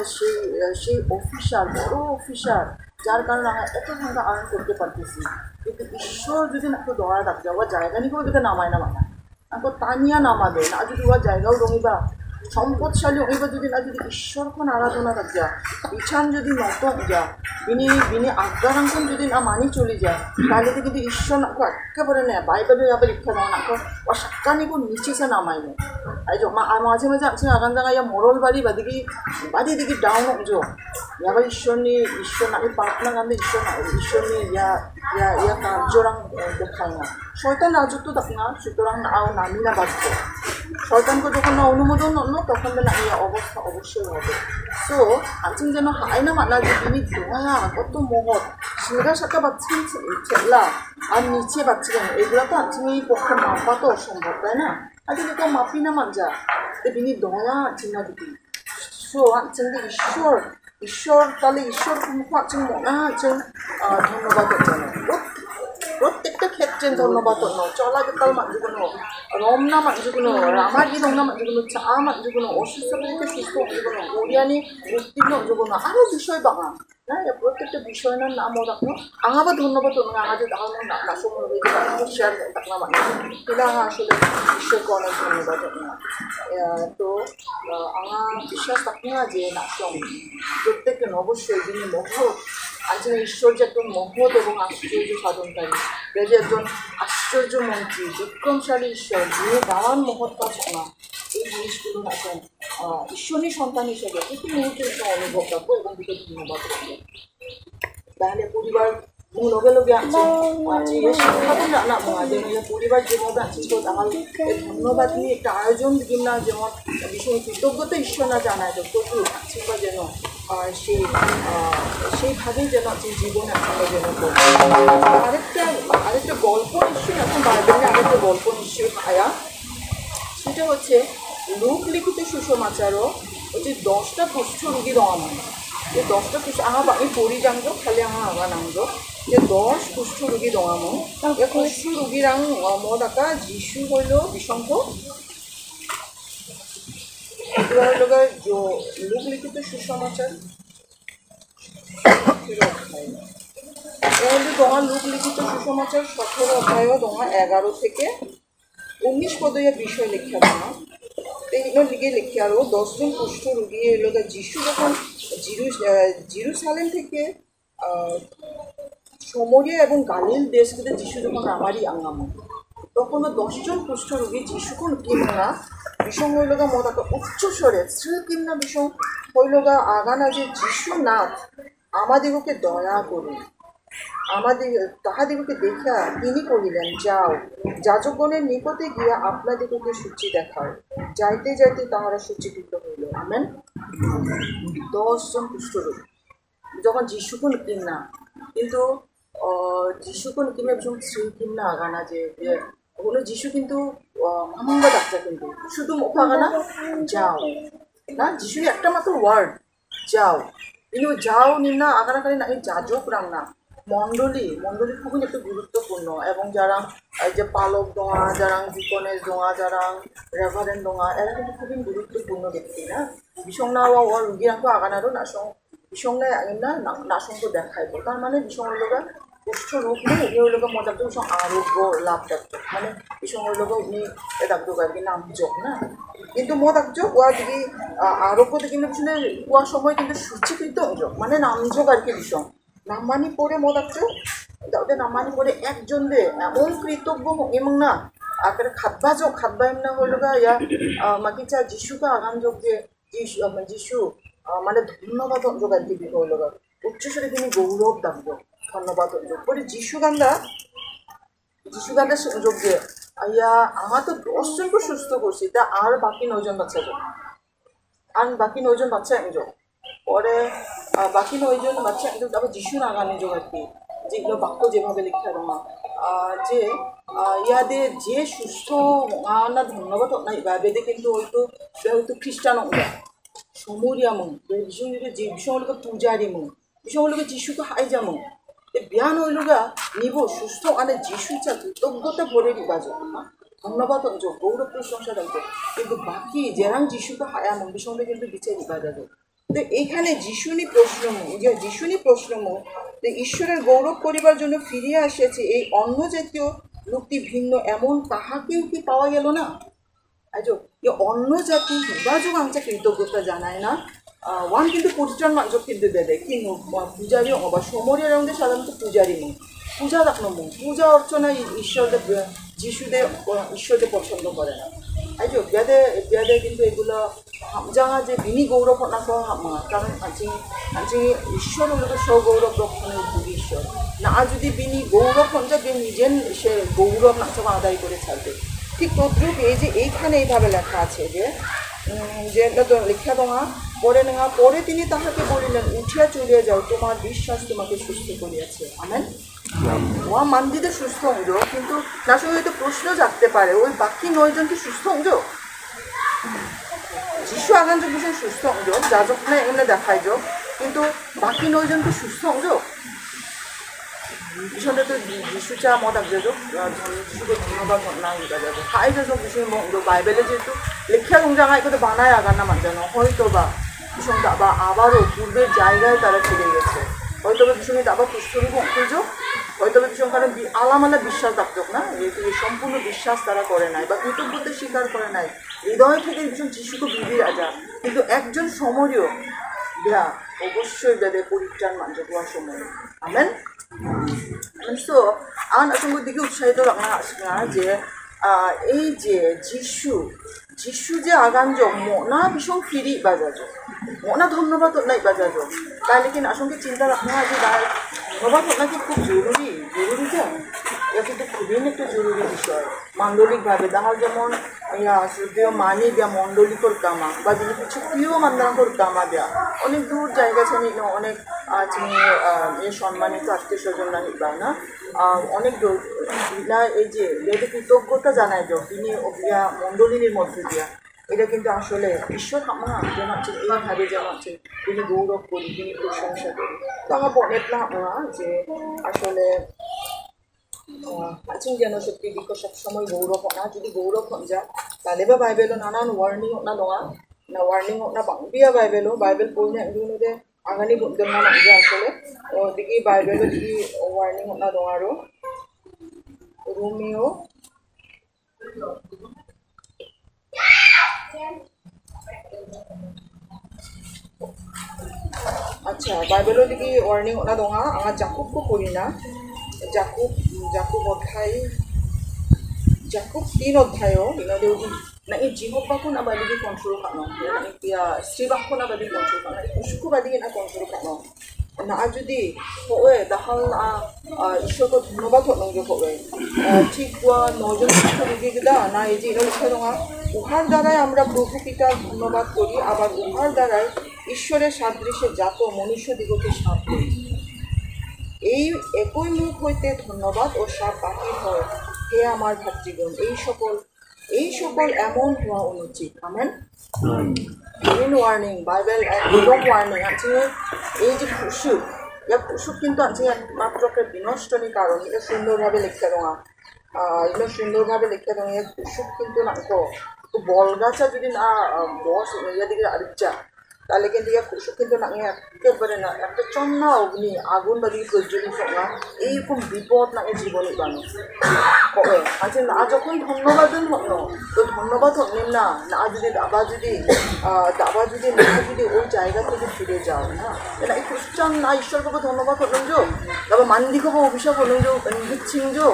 সেই অফিসার বড় অফিসার যার কারণে আমরা এত সংখ্যা আর্ন করতে পারতেছি কিন্তু ঈশ্বর যদি না দয়া রাখছে আবার জায়গা নিকেও যদি নামায় না মানা এখন তানিয়া নামাবে না যদি ওর জায়গাও রঙিবা সম্পদশালী হইবা যদি না যদি ঈশ্বরখন আরাধনা রাখা ইচ্ছান যদি নত যা বিনি আজ্ঞারাঙ্কন যদি না মানি চলে যায় তাহলে তো কিন্তু ঈশ্বর না একেবারে নেয় বাইবেলে আবার ইচ্ছা দেওয়া না ও সাক্কানিকো নিচে সে নামাই নেয় এই যে মাঝে মাঝে আছে আগান জায়গা ইয়া মরল বাড়ি বাদি দিকে ডাউন जो याबा ईश्वरनी ईश्वर नामी प्रार्थना गांधे ईश्वरनी या कार्योरां देखायना शयतान राजत्व तकना सुतरां आओ नामी ना बाध्य शयतान को যখন না অনুমোদন ন তখন না এই অবস্থা অবশ্যই হবে। সো আনচিং যেন হাই না মানা যে তিনি দয়া কত মহৎ সিংহা শাখা বাচ্চা ছেলা আর নিচে বাচ্চালেন এগুলো তো আনচিং এই পক্ষে মাপা তো অসম্ভব তাই না আজ তো মাপি না মানজা তিনি দয়া আনচিং না দিদি। সো আনচিং ঈশ্বর তাহলে ঈশ্বর মুখ আছেন মনে আছেন ধন্যবাদ জানো প্রত্যেকটা ক্ষেত্রে ধন্যবাদ চলাগেতাল মানজুগুলো রমনা মানজুগুলো রামাগি রমনা মানজুগুলো চা মানজুগুলো অসুস্থ থেকে সুস্থ মানজুগুলো ওরিয়ানি উত্তীর্ণ মানজুগুলো আরও বিষয় বাঙা না প্রত্যেকটা বিষয় নাম রাখো আঙাবা ধন্যবাদ আঙাদের ধারণা না সময় শেয়ার থাকলাম এটা আসলে ঈশ্বরকে অনেক ধন্যবাদ তো আঙা বিশ্বাস থাকি না যে নাসম প্রত্যেককে অবশ্যই যিনি মহৎ আজকে ঈশ্বর যে একজন মহৎ এবং আশ্চর্য সাধনকারী যে একজন আশ্চর্য মন্ত্রী বিক্রমশালী ঈশ্বর যিনি দাঁড়ান মহৎ কাজ না এই জিনিসগুলো এখন ঈশ্বরী সন্তান হিসেবে প্রতি মুহূর্তে অনুভব রাখবো এবং দুটো ধন্যবাদ রাখবো তাহলে পরিবার লগে লগে আছে শিক্ষাপন না পরিবার যেভাবে আছে তাহলে এই ধন্যবাদ নিয়ে একটা আয়োজন দিন না যেমন ভীষণ কৃতজ্ঞতা ঈশ্বর না জানায় তো প্রচুর আছে বা যেন সেইভাবেই যেন আছে জীবনে আমরা যেন আরেকটা গল্প নিশ্চয়ই এখন বাইবেলে আরেকটা গল্প নিশ্চয়ই আয়া সেটা হচ্ছে লোকলিখিত সুসমাচারও হচ্ছে 10টা কুষ্ঠ রোগী দেওয়া মানে যে 10টা কুষ্ঠ আমি পড়ি জানবো খালি আমার নামবো যে 10 কুষ্ঠ রোগী দেওয়া মো এ কুষ্ঠ রোগীরাং মদ আঁকা যিশু হইল বিশঙ্ক লোকলিখিত সুসমাচার তোমার লোকলিখিত সুসমাচার 17 অধ্যায় তোমার 11 থেকে 19 পদে বিষয় লেখা তোমার এগুলোর দিকে লেখে আরও 10 জন কুষ্ঠ রোগী এলো যিশু যখন জেরুসালেম থেকে সমরিয়া এবং গালিল দেশকে যিশু যখন আমারই আঙাম তখন 10 জন কুষ্ঠ রোগী যিশুকে কিনা বিষম হইলগা মত একটা উচ্চস্বরে শ্রী কিনা বিষম হইলগা আগানা যে যিশুনাথ আমাদিগকে দয়া করুন তাহাদিগকে দেখিয়া তিনি কহিলেন যাও যাজকগণের নিকটে গিয়া আপনাদিগকে সূচি দেখাও যাইতে যাইতে তাহারা সূচীকৃত হইল। আমেন। 10 জন কুষ্ঠরোগী যখন যিশুকে কিনা কিন্তু যিশুকে কিনা ভীষণ শ্রী কিনা আগানা যে ওগুলো যিশু কিন্তু মামঙ্গা ডাক্তার কিন্তু শুধু মুখ আগানা যাও না যিশুর একটা মাত্র ওয়ার্ড যাও কিন্তু যাও নিনা আগানাকারী না এই যাজক রান্না মণ্ডলী খুবই একটু গুরুত্বপূর্ণ এবং যারা এই যে পালক দোঙা যারা ডিকনের দোঙা যারা রেভারেন্ট দোঙা এরা কিন্তু খুবই গুরুত্বপূর্ণ ব্যক্তি না বিসংনা রুগীরাঙ্কো আগানারও বিসংনায় না নাসংকো দেখাইব তার মানে বিসংলোকা কুষ্ঠ রোগ নেই এ হলো মজার বিসং আরোগ্য লাভ ডাক্তার মানে বিসংলোক উনি ডাক্তার আর কি নামযোগ না কিন্তু মদাকযোগ ওয়া দিকে আরোগ্য দিকে পিছনে ওয়া সময় কিন্তু সূচিকৃত অযোগ মানে নামযোগ আর কি বিসং নাম্মানি পরে মদাকযোগ ওদের নাম্মানি পরে একজন দে এমন কৃতজ্ঞ এবং না আকারে খাদ্যাযোগ খাদ্যায়ম না হলো গা ইয়া মাকিচা যিশুকে আগানযোগ যে যিশু মানে ধন্যবাদ অঞ্জক আর কি বিষয় হলো উচ্চস্বরে তিনি গৌরব দাম্য ধন্যবাদ অঞ্জক পরে যিশু গান্ধা যোগ যে ইয়া আমার তো 10 জনকে সুস্থ করছি তা আর বাকি 9 জন বাচ্চা যোগ আর বাকি 9 জন বাচ্চা যোগ পরে বাকি 9 জন বাচ্চা যোগ আবার যিশু নাগানে যোগ আর কি যেগুলো বাক্য যেভাবে লেখা রমা যে ইয়াদে যে সুস্থ না ধন্যবাদ না ইবাবেদে কিন্তু হয়তো খ্রিস্টান সমরিয়ামং যে বিষয়গুলোকে পূজারিমং বিষয়গুলোকে যিশুকে হাই যামং বিয়ান হইলগা নিব সুস্থ আনে যিশু চা কৃতজ্ঞতা ভরে দিবাজ ধন্যবাদ অঞ্চল গৌরব প্রশংসা রাখবে কিন্তু বাকি যেরাং যিশুকে হায়ামং বিষয়টা কিন্তু বিচার দিবা যাবে তো এইখানে যিশুনি প্রশ্নমু যে ঈশ্বরের গৌরব করিবার জন্য ফিরিয়ে আসেছে এই অন্য জাতীয় লোকটি ভিন্ন এমন কাহাকেও কি পাওয়া গেল না আজো এই অন্য জাতি যোগাযোগ আংচা কৃতজ্ঞতা জানায় না ওয়ান কিন্তু পরিচান মানুষ কিন্তু দেয় কিন্তু পূজারী বা সমরের রঙে সাধারণত পূজারী মুখ পূজা রাখনো মুখ পূজা অর্চনা ঈশ্বরদের ঈশ্বরদের পছন্দ করে না আজো বেদে কিন্তু এগুলো হামজাঙা যে বিনি গৌরব না হামা কারণ আজকে ঈশ্বর হলো স্বগৌরব রক্ষণের ভূমি ঈশ্বর না যদি বিনি গৌরব হঞ্জা নিজের সে গৌরব নাচ আদায় করে ছাড়বে ঠিক তদ্রুপ এই যে এইখানে এইভাবে লেখা আছে যে লেখা দোঙা পরে নেওয়া পরে তিনি তাহাকে বলিলেন উঠিয়া চলিয়া যাও তোমার বিশ্বাস তোমাকে সুস্থ করিয়াছে আমেন ওয়া মান্দিদের সুস্থ অংশ কিন্তু তার সঙ্গে হয়তো প্রশ্ন জাগতে পারে ওই বাকি 9 জন কি সুস্থ অংশ যিশু আগানযোগ বিষয় সুস্থ অংশ যাজক না এমনি দেখায় যোগ কিন্তু বাকি 9 জন কি সুস্থ অংশ বিষয়টা তো যিশু চা মত যোগ যিশুকে ধন্যবাদ না হিবা যাবে হাই যোগ বিষয় বাইবেলে যেহেতু লেখা রঙজাঙা এগুলো বানায় আগার না মানজানো হয়তো বা ভীষণ বা আবারও পূর্বের জায়গায় তারা ফিরে গেছে হয়তো বা ভীষণ আবার কুষ্ঠরূপ অঙ্কুযোগ হয়তো বা ভীষণ কারণ আলামালা বিশ্বাস রাখত না যেহেতু সম্পূর্ণ বিশ্বাস তারা করে নাই বা কৃতজ্ঞতা স্বীকার করে নাই হৃদয় থেকে ভীষণ যিশুকে বিধি রাজা কিন্তু একজন সমরীয় দেয়া অবশ্যই বেদে পরিত্রাণ মানজ হওয়ার সময় আমেন সো আন আসঙ্গ দিকে উৎসাহিত রাখা আসবে যে এই যে যিশু যে আগানযোগ মনা ভীষণ ফিরি বাজাজ মনা ধন্যবাদ নাই বাজাজ তাহলে কি আসঙ্গে চিন্তা রাখা যে ধন্যবাদ নাকি খুব জরুরি যা এটা কিন্তু খুবই একটা জরুরি বিষয় মান্ডলিকভাবে তাহার যেমন শ্রদ্ধেয় মানি দেয়া মণ্ডলিকর কামা বা যিনি কিছু প্রিয় মান্দাঙ্কর কামা দেয়া অনেক দূর জায়গা ছেনি অনেক সম্মানিত আত্মীয় স্বজনরা নিবা না অনেক না এই যে যেহেতু কৃতজ্ঞতা জানায় যোগ তিনি অভিয়া মণ্ডলিনীর মধ্যে দিয়া এটা কিন্তু আসলে ঈশ্বর আমার যেন আছে এইভাবে যেন আছে তিনি গৌরব করি তিনি প্রশংসা করি তো আমার বনেট না যে আসলে আছেন যেন সত্যি দিক সবসময় গৌরব না যদি গৌরব হন যা তাহলে বা বাইবেলও নানান ওয়ার্নিং হোক না দোঙা না ওয়ার্নিং হোক না বাংবিয়া বাইবেল পড়লে একদিনে আগানি বুদ্ধের নাম যে আসলে দিকে বাইবেলও দিকে ওয়ার্নিং হোক না দোঙারও রোমিও আচ্ছা বাইবেলও দিকে ওয়ার্নিং হোক না দোঙা আমার জাকুবকে পড়ি না জাকুব 3 অধ্যায়ও ইনাদেউদি না এই জিহবাকো না বাদিকে কন্ট্রোল খানো মানে কিয়া শ্রীবাক্য না বাদি কন্ট্রোল খানো উসকো বাদিকে না কন্ট্রোল খানো না যদি হয় তাহলে ঈশ্বরকে ধন্যবাদ হনগে হবে ঠিক 9 জন শিক্ষা না এই যে লিখা দোঙা উহার দ্বারাই আমরা প্রভু পিতার ধন্যবাদ করি আবার উহার দ্বারাই ঈশ্বরের সাদৃশ্যে জাত মনুষ্য দিগকে সাপ করি এই একই মুখ হইতে ধন্যবাদ ও সাপ বাহির হয় হে আমার ভাতৃগণ এই সকল এমন হওয়া অনুচিত আমেন ওয়ার্নিং বাইবেল একদম ওয়ার্নিং আছে এই যে খুশু ইয়া কুসুম কিন্তু আনছি একমাত্র একটা বিনষ্টনী কারণ এটা সুন্দরভাবে লেখা দেওয়া এটা সুন্দরভাবে লেখা দেওয়া ইয়া কুসুম কিন্তু নাকো বল গাছা যদি না বস ইয়া দিকে আরিচা তাহলে কিন্তু ইয়া কুসুম কিন্তু না একেবারে না একটা চন্না অগ্নি আগুন বা দিকে প্রজ্বলিত না এইরকম বিপদ না জীবনে বানো কবে আচ্ছা না যখন ধন্যবাদ হন তো ধন্যবাদ হলেন না না যদি দাবা যদি না যদি ওই জায়গা থেকে ফিরে যাও না এটা এই খ্রিস্টান না ঈশ্বরকে ধন্যবাদ হলেন যো তারপর মান্দিকব অভিশাপ হলেন যো মিছিং যো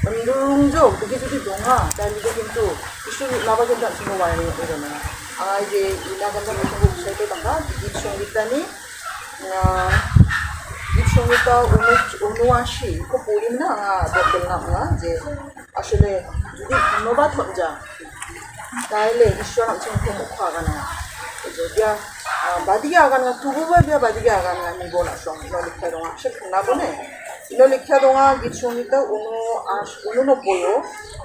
মন্দিরুংযো দিকে যদি দোঙা তাহলে কিন্তু ঈশ্বর নাবা কিন্তু আনছিনো বাড়ি হতো না আর যে ইলাকান্দার বিষয়টা টাকা গীত সঙ্গীতানি গীত সঙ্গীতা ৭৯ খুব পড়ি না বলতেন না আমরা যে আসলে যদি ধন্যবাদ হন যা তাহলে ঈশ্বর আনছেন মুখ আগানা যদিয়া বাদিকে আগানা তুবুবা বিয়া বাদিকে আগানা নিব না সঙ্গে লিখা দোঙা সে খানা বনে লিখা দোঙা গীত সঙ্গীতা ৮৯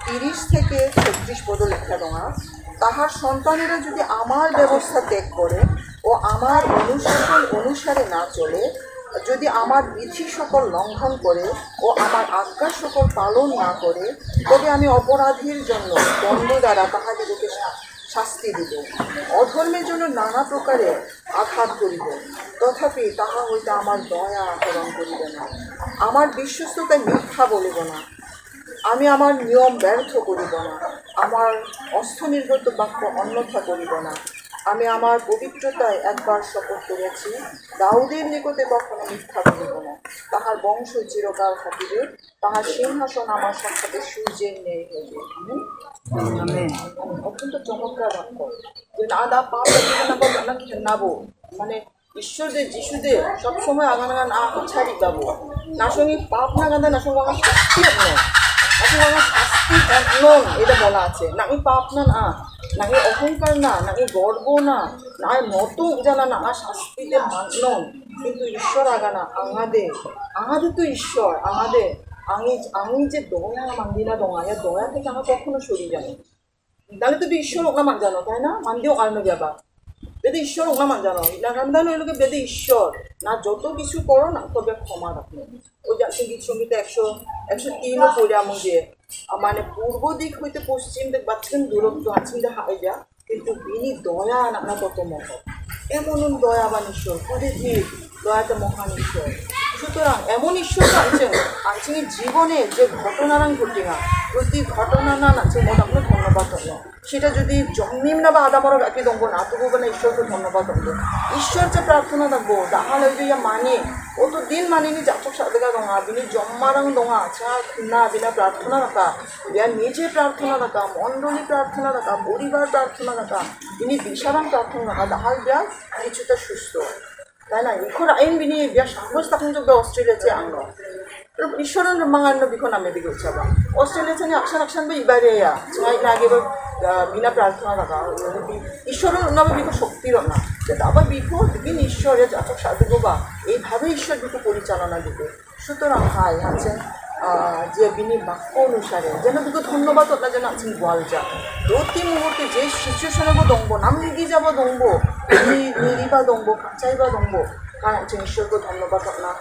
৩০ থেকে ৩৬ পদ লিখা দোঙা তাহার সন্তানেরা যদি আমার ব্যবস্থা ত্যাগ করে ও আমার অনুশাসন অনুসারে না চলে যদি আমার বিধি সকল লঙ্ঘন করে ও আমার আজ্ঞা সকল পালন না করে তবে আমি অপরাধীর জন্য দণ্ড দ্বারা তাহাদিগকে শাস্তি দিব অধর্মের জন্য নানা প্রকারে আঘাত করিব তথাপি তাহা হইতে আমার দয়া আচরণ করিবে না আমার বিশ্বস্ততায় মিথ্যা বলিব না আমি আমার নিয়ম ব্যর্থ করিব না আমার অস্থনির্গত বাক্য অন্যথা করিব না আমি আমার পবিত্রতায় একবার শপথ করেছি দাউদের নিকটে কখনো মিথ্যা বলিব না তাহার বংশ চিরকাল থাকিবে তাহার সিংহাসন আমার সাক্ষাতে সূর্যের ন্যায় হইবে অত্যন্ত চমৎকার বাক্য যে না পাপ নাবো মানে ঈশ্বরদের যিশুদের সবসময় আগান ছাড়ি পাবো না সঙ্গে পাপ না গান্ধা না সঙ্গে আমার শাস্তি নয় আসলে আমার শাস্তি নন এটা বলা আছে না আমি পাপ না না না অহংকার না নাকি গর্ব না না নতুক জানা না শাস্তিতে মানন কিন্তু ঈশ্বর আগানা আমাদের তো ঈশ্বর আমাদের আমি যে দয়া মান্দিনা দোয়া ইয়া দয়া থেকে আমার কখনো সরি জানি তাহলে তো ঈশ্বর ওকে মান জানো তাই না মান্দিও কারণ যাবা বেদে ঈশ্বর ওকে মান জানো ইলাকান্দানো এলোকে বেদে ঈশ্বর না যত কিছু করো না তবে ক্ষমা রাখো ওই যাচ্ছে গীত সঙ্গীতে ১০৩ পড়ে আমি যে মানে পূর্ব দিক হইতে পশ্চিম দিক বাচ্চেন দূরত্ব আছেন যে হাই যা কিন্তু বিনি দয়া না তত মহ এমন দয়াবান ঈশ্বর প্রতিদিন দয়াতে মহান ঈশ্বর সুতরাং এমন ঈশ্বর আনছেন জীবনে যে ঘটনারাং ঘটিনা প্রতি ঘটনা না আছে মোটামুটি ধন্যবাদ হলো সেটা যদি জন্মিম না বা আদামর একই দঙ্গ না তবু না ঈশ্বরকে ধন্যবাদ হলো ঈশ্বর যে প্রার্থনা থাকবো তাহলে ওই যে মানে ও তো দিন মানিনি যাচক সাদেগা দোঙা বিনি জম্মারাং দোঙা আচ্ছা না বিনা প্রার্থনা রাখা ইয়া নিজে প্রার্থনা রাখা মণ্ডলী প্রার্থনা রাখা পরিবার প্রার্থনা রাখা তিনি দিশারাং প্রার্থনা রাখা তাহার যা কিছুটা সুস্থ তাই না এখন আইন বিনি বিয়া সাহস তখন যোগ্য অস্ট্রেলিয়া চেয়ে আনলো ঈশ্বরের মাঙান্য বিখন আমি দিকে উৎসাবা অস্ট্রেলিয়া চেয়ে আকসান বা ইবারে না আগে বিনা প্রার্থনা রাখা ঈশ্বরের নামে বিখন শক্তির না আবার বিখন বিন ঈশ্বরের যাচক সাধুব বা এইভাবে ঈশ্বর বিকে পরিচালনা দিবে সুতরাং হাই আছেন যে বিনি বাক্য অনুসারে যেন দুটো ধন্যবাদ ওটা যেন আছেন গোয়াল যা প্রতি মুহূর্তে যে সিচুয়েশনে দংব নাম নিগি যাব দংব নিরিবা দংব কাঁচাইবা দংব কারণ আছেন ঈশ্বরকে ধন্যবাদ না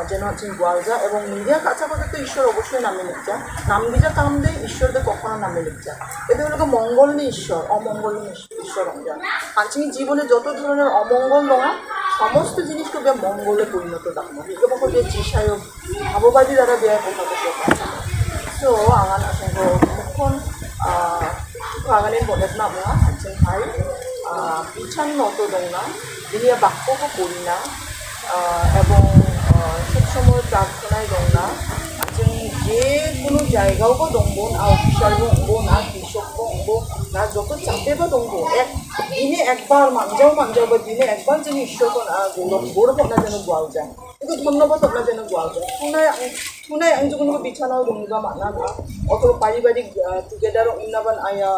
যেন আছেন গোয়াল যা এবং নিরিয়া কাঁচা কথা তো ঈশ্বর অবশ্যই নামে লিখছা নাম দিজা কাম দেয় ঈশ্বরদের কখনো নামে লিখছা এদের হলো মঙ্গল নেই ঈশ্বর অমঙ্গল নেই ঈশ্বর রমজান আছেন জীবনে যত ধরনের অমঙ্গল দোঙা সমস্ত জিনিসকে বেয়া মঙ্গলে পরিণত থাকবো বিজ্ঞাপন যে জিসায়ক ভাববাদী দ্বারা বেয়া কথা সো আগান আসলে মুখন আগানের বলে না আমরা আছেন ভাই পিছান নত দং না যিনি বাক্যকে করি না এবং সবসময় প্রার্থনায় দং না আছেন যে কোনো জায়গাও বা দংব না অফিসার দংব না কৃষক দংব না যত চাপে বা দংব দিনে একবার মানজাও বা দিনে একবার যেন ঈশ্বরকে গৌরব আপনার যেন গোয়াল যায় কিন্তু ধন্যবাদ আপনার যেন গোয়াল যায় শুনাই আমি যখন বিছানাও দংবা মানা না অথবা পারিবারিক টুগেদার অন্যাবান আয়া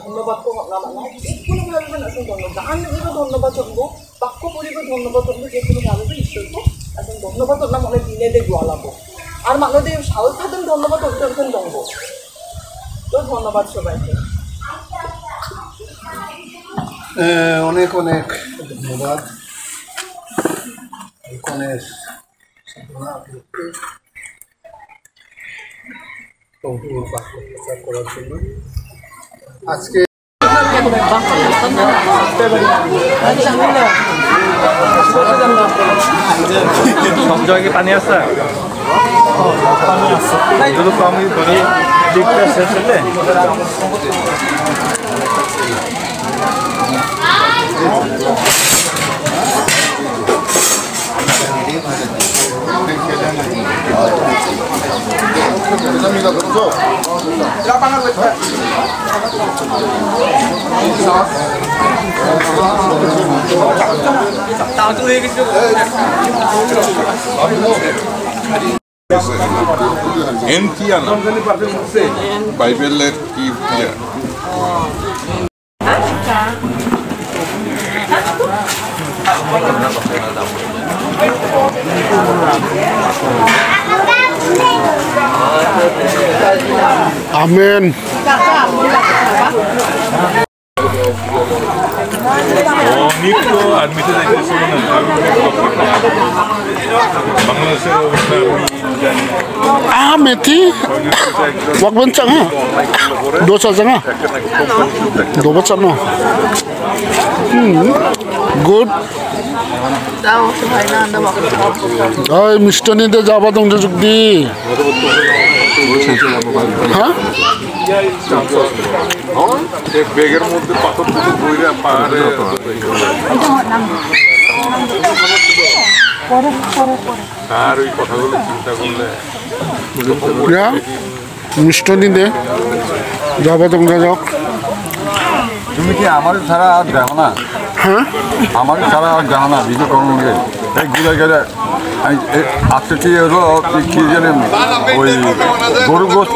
ধন্যবাদ তো না মানা যেকোনোভাবে না ধন্যবাদ গান লিখিব ধন্যবাদ চলবো বাক্য পড়িব ধন্যবাদ চলবো যে কোনোভাবে ঈশ্বরকে এখন ধন্যবাদ না মনে দিনে দিয়ে গোয়ালাবো আর মানুষদের সাহস থাকেন ধন্যবাদ অত্যন্ত দংব তো ধন্যবাদ সবাইকে অনেক অনেক ধন্যবাদ আজকে সব জায়গায় পানি আছে এগুলো তো আমি ধরি দিকটা শেষ হলে এনকিয়ানা বাইবেলের কি আমেন। অনেক তো আর্মিতে যাইতেছে বাংলাদেশের অবস্থা আমি জানি মেথি ওয়াকবেন চাঙা দোসা চাঙা দোবা চানো গুড ওই মিষ্টনিতে যাবা তোমরা যুক্তি হ্যাঁ ব্যাগের মধ্যে পাথর পুকুর বইরা পাহাড়ে আর ওই কথাগুলো চিন্তা করলে মিষ্টনিতে যাবা তোমরা যাও। তুমি কি আমার ছাড়া আর দেখো না? হ্যাঁ আমার ছাড়া আর দেখো না ভিডিও করুন এই ঘুরে গেলে আজকে কি হলো কি জানেন ওই গরু গোস্ত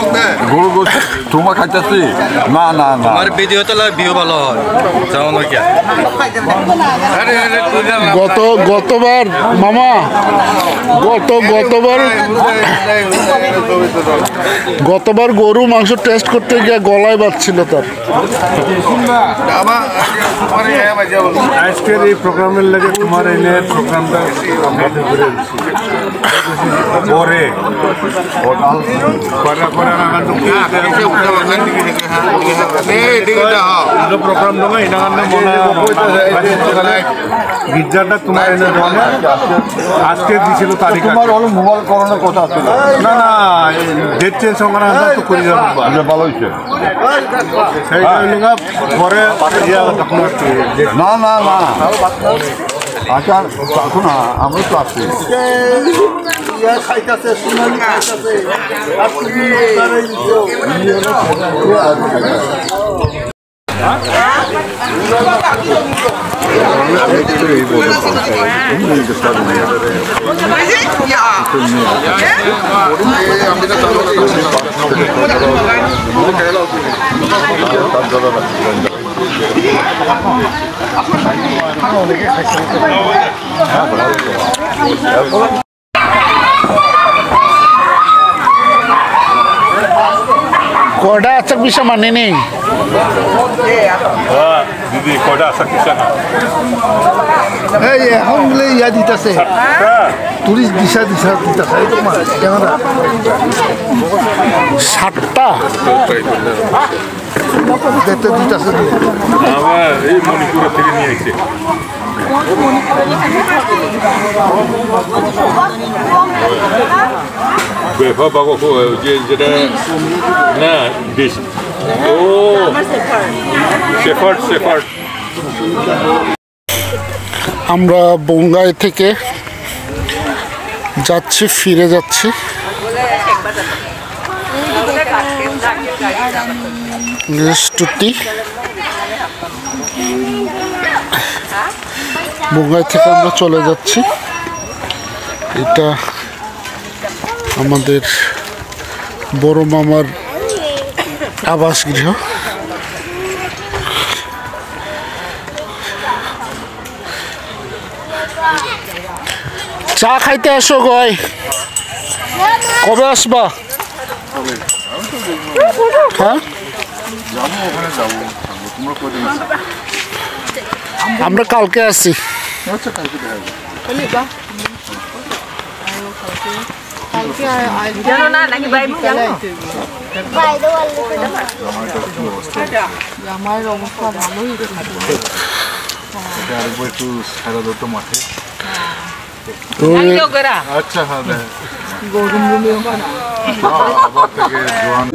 তোমার খাইতেছি না না না আমার ভিডিও তাহলে ভিউ ভালো হয় যেমন গতবার মামা গতবার গরু মাংস টেস্ট করতে গিয়ে গলায় বাজছিল তার। আজকের এই প্রোগ্রামের লাগে তোমার এনে প্রোগ্রামটা পরে প্রোগ্রাম দোঙা এটা মনে গির্জাটা তোমার এনে আজকে দিছিল তারিখ তোমার হলো মোবাইল করানোর কথা ছিল না না ডেট চেঞ্জ হওয়ার তো করে যাবো ভালো হয়েছে সেইটা পরে না না না আচ্ছা দেখো না আমরা তো আসছি কটা আচ্ছা বিষয় মানে নেই দিদি কটা আসা কিছু না এই এখন বলে ইয়া দিতেছে টুরিস্ট দিশা দিতেছে তোমার ক্যামেরা 7টা দেখতে দিতেছে আমার এই মণিপুর থেকে নিয়ে এসেছি বেফা বাগো যেটা না বেশি ও শেফার্ড আমরা বঙ্গাই থেকে ফিরে যাচ্ছি টুটি বঙ্গাই থেকে আমরা চলে যাচ্ছি। এটা আমাদের বড় মামার আবাসগৃহ। চা খাইতে আসো গয়, কবে আসবা? হ্যাঁ আমরা কালকে আসি। জানো না নাকি বাইরে জানো জামাইয়ের অবস্থা ভালোই থাকে এটা আরেকবার একটু সারা দত্ত মাঠে লোকেরা আচ্ছা হ্যাঁ গরম রুমে আবার থেকে জোয়ান